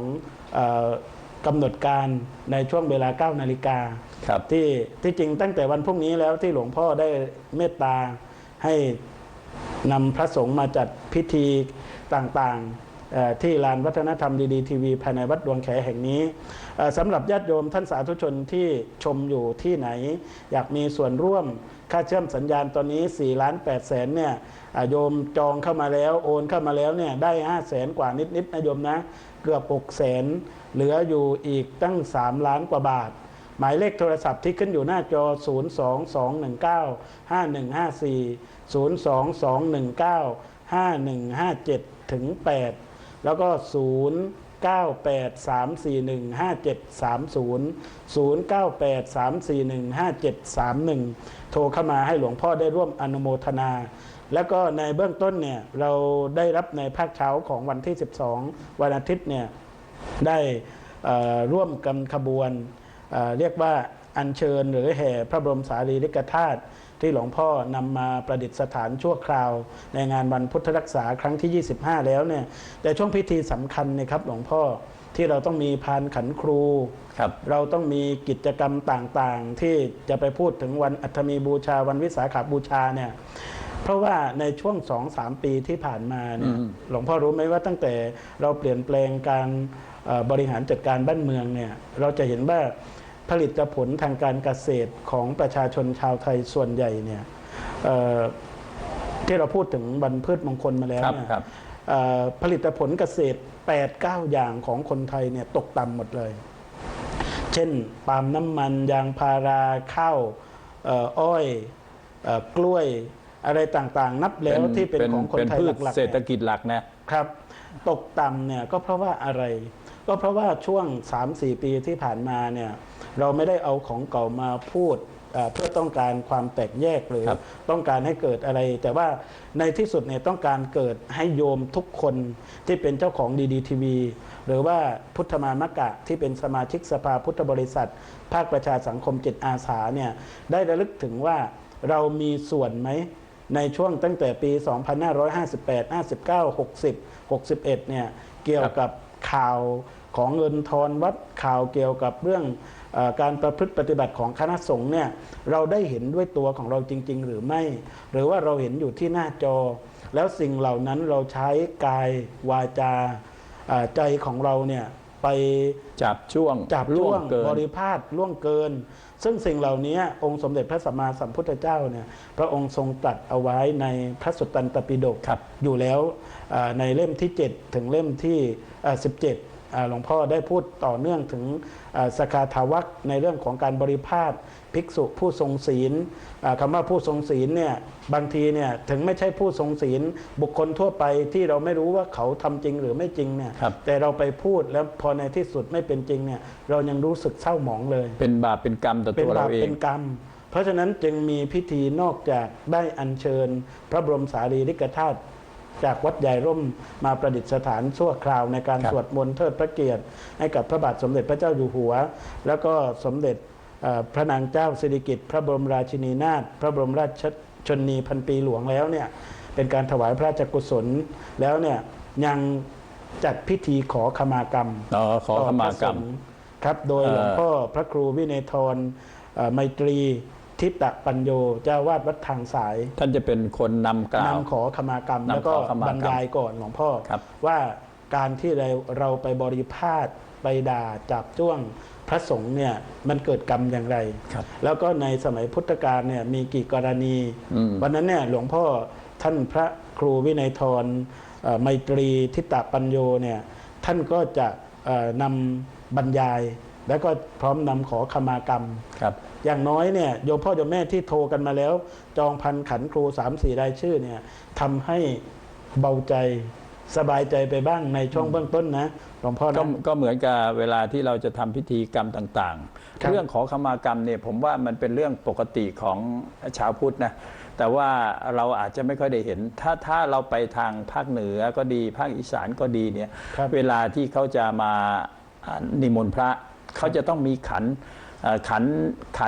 กำหนดการในช่วงเวลา 9 นาฬิกาที่จริงตั้งแต่วันพรุ่งนี้แล้วที่หลวงพ่อได้เมตตาให้นำพระสงฆ์มาจัดพิธีต่างๆ ที่ลานวัฒนธรรมดีๆทีวีภายในวัดดวงแขแห่งนี้สำหรับญาติโยมท่านสาธุชนที่ชมอยู่ที่ไหนอยากมีส่วนร่วมค่าเชื่อมสัญญาณตอนนี้4,800,000เนี่ยโยมจองเข้ามาแล้วโอนเข้ามาแล้วเนี่ยได้500,000 กว่านิดๆนะโยมนะเกือบ600,000เหลืออยู่อีกตั้ง3 ล้านกว่าบาทหมายเลขโทรศัพท์ที่ขึ้นอยู่หน้าจอ 022195154 022195157ถึง8แล้วก็ 0983415730 โทรเข้ามาให้หลวงพ่อได้ร่วมอนุโมทนา แล้วก็ในเบื้องต้นเนี่ยเราได้รับในภาคเช้าของวันที่12วันอาทิตย์เนี่ยได้ร่วมกันขบวนเรียกว่าอัญเชิญหรือแห่พระบรมสารีริกธาตุที่หลวงพ่อนำมาประดิษฐานชั่วคราวในงานวันพุทธรักษาครั้งที่25แล้วเนี่ยแต่ช่วงพิธีสำคัญเนี่ยครับหลวงพ่อที่เราต้องมีพานขันครูเราต้องมีกิจกรรมต่างๆที่จะไปพูดถึงวันอัฐมีบูชาวันวิสาขบูชาเนี่ยเพราะว่าในช่วง 2-3 ปีที่ผ่านมาเนี่ยหลวงพ่อรู้ไหมว่าตั้งแต่เราเปลี่ยนแปลงการบริหารจัดการบ้านเมืองเนี่ยเราจะเห็นว่าผลิตผลทางการเกษตรของประชาชนชาวไทยส่วนใหญ่เนี่ยที่เราพูดถึงบรรพืชมงคลมาแล้วเนี่ยผลิตผลเกษตร 8-9 อย่างของคนไทยเนี่ยตกต่ำหมดเลยเช่นปาล์มน้ำมันยางพาราข้าวอ้อยกล้วยอะไรต่างๆนับแล้วที่เป็นของคนไทยหลักๆเศรษฐกิจหลักนะครับตกต่ำเนี่ยก็เพราะว่าอะไรก็เพราะว่าช่วง 3-4 ปีที่ผ่านมาเนี่ยเราไม่ได้เอาของเก่ามาพูดเพื่อต้องการความแตกแยกหรือต้องการให้เกิดอะไรแต่ว่าในที่สุดเนี่ยต้องการเกิดให้โยมทุกคนที่เป็นเจ้าของดีทีวีหรือว่าพุทธมามกะที่เป็นสมาชิกสภาพุทธบริษัทภาคประชาสังคมจิตอาสาเนี่ยได้ระลึกถึงว่าเรามีส่วนไหมในช่วงตั้งแต่ปี 2558 59 60 61เนี่ยเกี่ยวกับข่าวของเงินทอนวัดข่าวเกี่ยวกับเรื่องการประพฤติปฏิบัติของคณะสงฆ์เนี่ยเราได้เห็นด้วยตัวของเราจริงๆหรือไม่หรือว่าเราเห็นอยู่ที่หน้าจอแล้วสิ่งเหล่านั้นเราใช้กายวาจาใจของเราเนี่ยไปจับช่วงบริพาทล่วงเกินซึ่งสิ่งเหล่านี้องค์สมเด็จพระสัมมาสัมพุทธเจ้าเนี่ยพระองค์ทรงตรัสเอาไว้ในพระสุตตันตปิฎกอยู่แล้วในเล่มที่7ถึงเล่มที่17หลวงพ่อได้พูดต่อเนื่องถึงสกาทาวัคในเรื่องของการบริพาทภิกษุผู้ทรงศีลคำว่าผู้ทรงศีลเนี่ยบางทีเนี่ยถึงไม่ใช่ผู้ทรงศีลบุคคลทั่วไปที่เราไม่รู้ว่าเขาทำจริงหรือไม่จริงเนี่ยแต่เราไปพูดแล้วพอในที่สุดไม่เป็นจริงเนี่ยเรายังรู้สึกเศร้าหมองเลยเป็นบาปเป็นกรรมต่อตัวเราเองเป็นกรรมเพราะฉะนั้นจึงมีพิธีนอกจากได้อัญเชิญพระบรมสารีริกธาตุจากวัดใหญ่ร่มมาประดิษฐานชั่วคราวในการสวดมนต์เทิดพระเกียรติให้กับพระบาทสมเด็จพระเจ้าอยู่หัวแล้วก็สมเด็จพระนางเจ้าสิริกิติ์พระบรมราชินีนาถพระบรมราชชนนีพันปีหลวงแล้วเนี่ยเป็นการถวายพระราชกุศลแล้วเนี่ยยังจัดพิธีขอขมากรรมขอขมากรรมครับโดยหลวงพ่อพระครูวินัยธรไมตรีทิตปัญโยเจ้าวาดวัดทางสายท่านจะเป็นคนนำกล่าวนำขอขมากรรมแล้วก็บรรยายก่อนหลวงพ่อว่าการที่เราไปบริพาทไปด่าจับจ้วงพระสงฆ์เนี่ยมันเกิดกรรมอย่างไรแล้วก็ในสมัยพุทธกาลเนี่ยมีกี่กรณีวันนั้นเนี่ยหลวงพ่อท่านพระครูวินัยธรไมตรีทิตปัญโยเนี่ยท่านก็จะนำบรรยายแล้วก็พร้อมนำขอขมากรรมอย่างน้อยเนี่ยโยมพ่อโยมแม่ที่โทรกันมาแล้วจองพันขันครู 3-4 รายชื่อเนี่ยทำให้เบาใจสบายใจไปบ้างในช่วงเบื้องต้นนะหลวงพ่อก็เหมือนกับเวลาที่เราจะทำพิธีกรรมต่างๆเรื่องขอขมากรรมเนี่ยผมว่ามันเป็นเรื่องปกติของชาวพุทธนะแต่ว่าเราอาจจะไม่ค่อยได้เห็นถ้าเราไปทางภาคเหนือก็ดีภาคอีสานก็ดีเนี่ยเวลาที่เขาจะมานิมนต์พระเขาจะต้องมีขั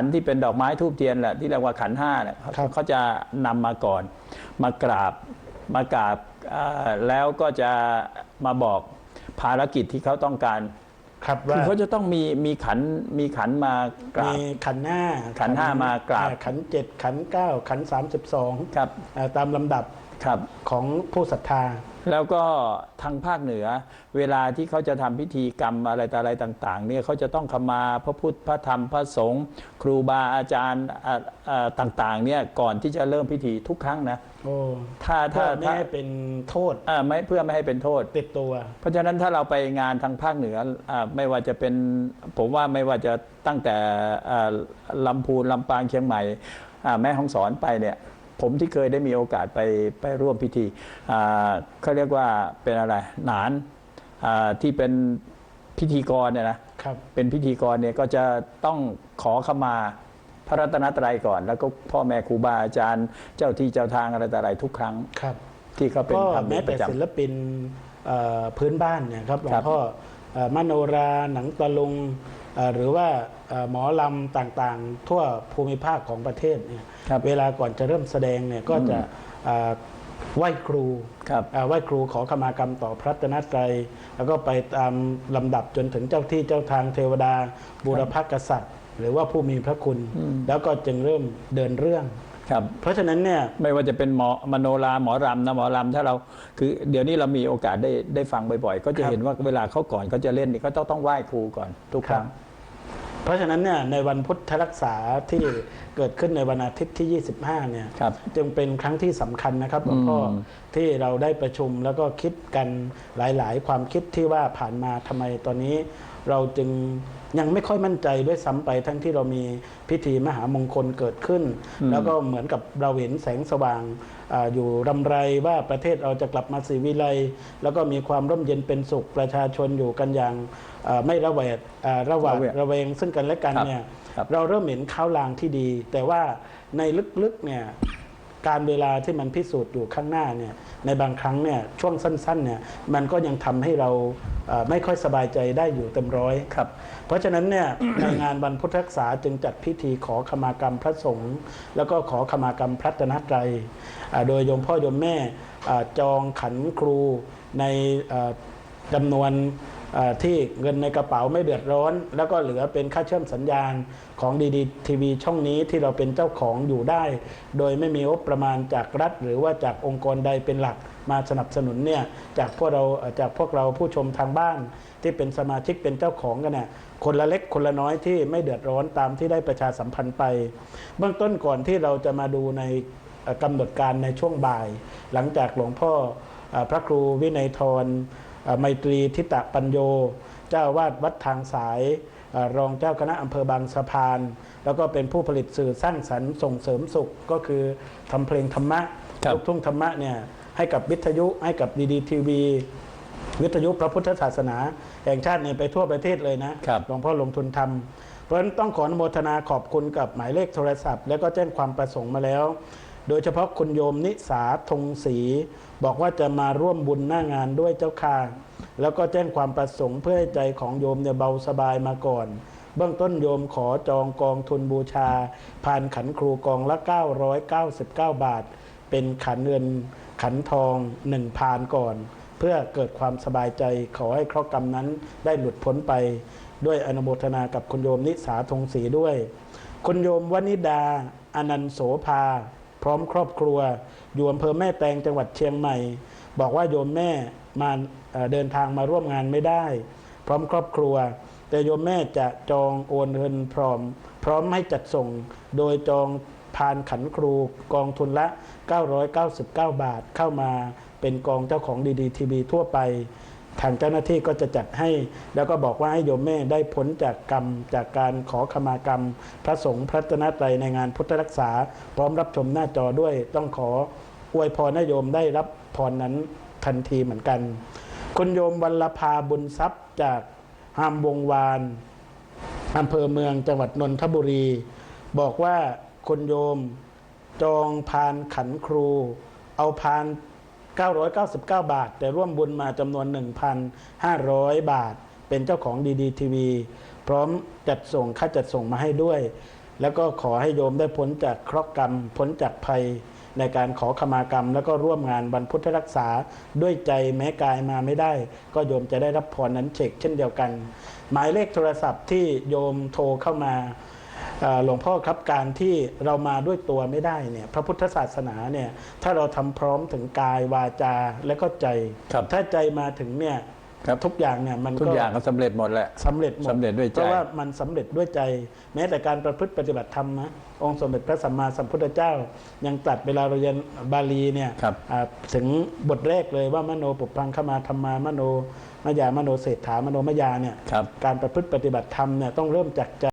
นที่เป็นดอกไม้ธูปเทียนแหละที่เรียกว่าขัน5เนี่ยเขาจะนำมาก่อนมากราบแล้วก็จะมาบอกภารกิจที่เขาต้องการคือเขาจะต้องมีขันมากราบมีขัน5มากราบขัน7ขัน9ขัน32ครับตามลำดับ ครับ ของผู้ศรัทธา แล้วก็ทางภาคเหนือเวลาที่เขาจะทำพิธีกรรมอะไรต่ออะไรต่างๆเนี่ยเขาจะต้องขมาพระพุทธพระธรรมพระสงฆ์ครูบาอาจารย์ต่างๆเนี่ยก่อนที่จะเริ่มพิธีทุกครั้งนะ โอ้ ถ้า ไม่ให้เป็นโทษ ไม่เพื่อไม่ให้เป็นโทษ ติดตัว เพราะฉะนั้นถ้าเราไปงานทางภาคเหนือไม่ว่าจะเป็นผมว่าไม่ว่าจะตั้งแต่ลำพูนลำปางเชียงใหม่แม่ฮ่องสอนไปเนี่ยผมที่เคยได้มีโอกาสไปร่วมพิธีเขาเรียกว่าเป็นอะไรหนานที่เป็นพิธีกรเนี่ยนะครับ เป็นพิธีกรเนี่ยก็จะต้องขอขมาพระรัตนตรัยก่อน แล้วก็พ่อแม่ครูบาอาจารย์เจ้าที่เจ้าทางอะไรต่ออะไรทุกครั้ง ครับ ที่เขาเป็น ก็ ทำ แม้ เป็นป แต่ ระจำ ศิลปินพื้นบ้านเนี่ยครับหลว ครั ง บ พ่อมโนราหนังตะลุงหรือว่าหมอลำต่างๆ ทั่วภูมิภาคของประเทศเนี่ย ครับ เวลาก่อนจะเริ่มแสดงเนี่ยก็จะไหว้ครู ครับ ไหว้ครูขอขมากรรมต่อพระรัตนตรัยแล้วก็ไปตามลำดับจนถึงเจ้าที่เจ้าทางเทวดาบูรพกษัตริย์ หรือว่าผู้มีพระคุณ แล้วก็จึงเริ่มเดินเรื่อง ครับ เพราะฉะนั้นเนี่ย ไม่ว่าจะเป็นมโนราหมอรำนะหมอรำถ้าเราคือเดี๋ยวนี้เรามีโอกาสได้ฟังบ่อยๆ ก็จะ ครับ เห็นว่าเวลาเขาก่อนเขาจะเล่นนี่เขาต้องไหว้ครูก่อนทุกครั้ง เพราะฉะนั้นเนี่ยในวันพุทธรักษาที่เกิดขึ้นในวันอาทิตย์ที่ 25 เนี่ย ครับ จึงเป็นครั้งที่สำคัญนะครับหลวงพ่อที่เราได้ประชุมแล้วก็คิดกันหลายๆ ความคิดที่ว่าผ่านมาทำไมตอนนี้ เราจึงยังไม่ค่อยมั่นใจด้วยซ้ำไปทั้งที่เรามีพิธีมหามงคลเกิดขึ้น แล้วก็เหมือนกับเราเห็นแสงสว่างอยู่รำไรว่าประเทศเราจะกลับมาศรีวิไลย์แล้วก็มีความร่มเย็นเป็นสุขประชาชนอยู่กันอย่างไม่ระหวาดระแวงซึ่งกันและกันเนี่ย ครับ เราเริ่มเห็นข้าวลางที่ดี แต่ว่าในลึกๆเนี่ยการเวลาที่มันพิสูจน์อยู่ข้างหน้าเนี่ยในบางครั้งเนี่ยช่วงสั้นๆเนี่ยมันก็ยังทำให้เราไม่ค่อยสบายใจได้อยู่เต็มร้อยครับเพราะฉะนั้นเนี่ย ในงานวันพุทธรักษาจึงจัดพิธีขอขมากรรมพระสงฆ์แล้วก็ขอขมากรรมพระรัตนตรัยโดยโยมพ่อโยมแม่จองขันครูในจำนวนที่เงินในกระเป๋าไม่เดือดร้อน แล้วก็เหลือเป็นค่าเชื่อมสัญญาณของดีๆทีวีช่องนี้ที่เราเป็นเจ้าของอยู่ได้ โดยไม่มีงบประมาณจากรัฐ หรือว่าจากองค์กรใดเป็นหลักมาสนับสนุนเนี่ยจากพวกเราผู้ชมทางบ้านที่เป็นสมาชิกเป็นเจ้าของกันเนี่ยคนละเล็กคนละน้อยที่ไม่เดือดร้อนตามที่ได้ประชาสัมพันธ์ไป เบื้องต้นก่อนที่เราจะมาดูในกำหนดการในช่วงบ่าย หลังจากหลวงพ่อพระครูวินัยธรไมตรีทิตะปัญโยเจ้าวาดวัดทางสายรองเจ้าคณะอำเภอบางสะพาน แล้วก็เป็นผู้ผลิตสื่อสร้างสรรค์ส่งเสริมสุขก็คือทำเพลงธรรมะ ครับ ลูกทุ่งธรรมะเนี่ยให้กับวิทยุให้กับดีทีวีวิทยุพระพุทธศาสนาแห่งชาติเนี่ยไปทั่วประเทศเลยนะครับ หลวงพ่อลงทุนทำเพราะฉะนั้นต้องขออนุโมทนาขอบคุณกับหมายเลขโทรศัพท์ แล้วก็แจ้งความประสงค์มาแล้ว โดยเฉพาะคุณโยมนิสาธงศรีบอกว่าจะมาร่วมบุญหน้างานด้วยเจ้าค่ะแล้วก็แจ้งความประสงค์เพื่อให้ใจของโยมเนี่ยเบาสบายมาก่อน เบื้องต้นโยมขอจองกองทุนบูชาผ่านขันครูกองละ999 บาท เป็นขันเงินขันทอง1พานก่อน เพื่อเกิดความสบายใจขอให้เคราะห์กรรมนั้นได้หลุดพ้นไป ด้วยอนุโมทนากับคุณโยมนิสาธงศรีด้วย คุณโยมวนิดาอนันต์โสภาพร้อมครอบครัวอยู่อำเภอแม่แตงจังหวัดเชียงใหม่ บอกว่าโยมแม่มาเดินทางมาร่วมงานไม่ได้ พร้อมครอบครัว แต่โยมแม่จะจองโอนเงินพร้อมให้จัดส่ง โดยจองพานขันครูกองทุนละ999 บาทเข้ามาเป็นกองเจ้าของดีทีวีทั่วไป ทางเจ้าหน้าที่ก็จะจัดให้ แล้วก็บอกว่าให้โยมแม่ได้พ้นจากกรรมจากการขอขมากรรม พระสงฆ์พระรัตนตรัยในงานพุทธรักษา พร้อมรับชมหน้าจอด้วย ต้องขออวยพรให้โยมได้รับพรนั้นทันทีเหมือนกัน คุณโยมวัลภาบุญทรัพย์จากหามวงวานอำเภอเมืองจังหวัดนนทบุรี บอกว่าคุณโยมจองพานขันครู เอาพาน999 บาท แต่ร่วมบุญมาจำนวน 1,500 บาท เป็นเจ้าของดีทีวีพร้อมจัดส่งค่าจัดส่งมาให้ด้วย แล้วก็ขอให้โยมได้พ้นจากเคราะห์กรรมพ้นจากภัยในการขอขมากรรม แล้วก็ร่วมงานบรรพุทธรักษาด้วยใจแม้กายมาไม่ได้ ก็โยมจะได้รับพรนั้นเช่นเดียวกัน หมายเลขโทรศัพท์ที่โยมโทรเข้ามา หลวงพ่อครับการที่เรามาด้วยตัวไม่ได้เนี่ยพระพุทธศาสนาเนี่ยถ้าเราทำพร้อมถึงกายวาจาและก็ใจ ครับ ถ้าใจมาถึงเนี่ย ครับ ทุกอย่างเนี่ยมัน ทุก ก็ อย่างก็สำเร็จหมดแหละ สำเร็จหมด สำเร็จด้วยใจ เพราะว่ามันสำเร็จด้วยใจ แม้แต่การประพฤติปฏิบัติธรรมนะองค์สมเด็จพระสัมมาสัมพุทธเจ้า ยังตรัสเวลาเราเรียนบาลีเนี่ย ครับ ถึงบทแรกเลยว่ามโนปุพพังขมาธรรมามโนมยามโนเศรษฐามโนมยาเนี่ย ครับ การประพฤติปฏิบัติธรรมเนี่ยต้องเริ่มจากใจ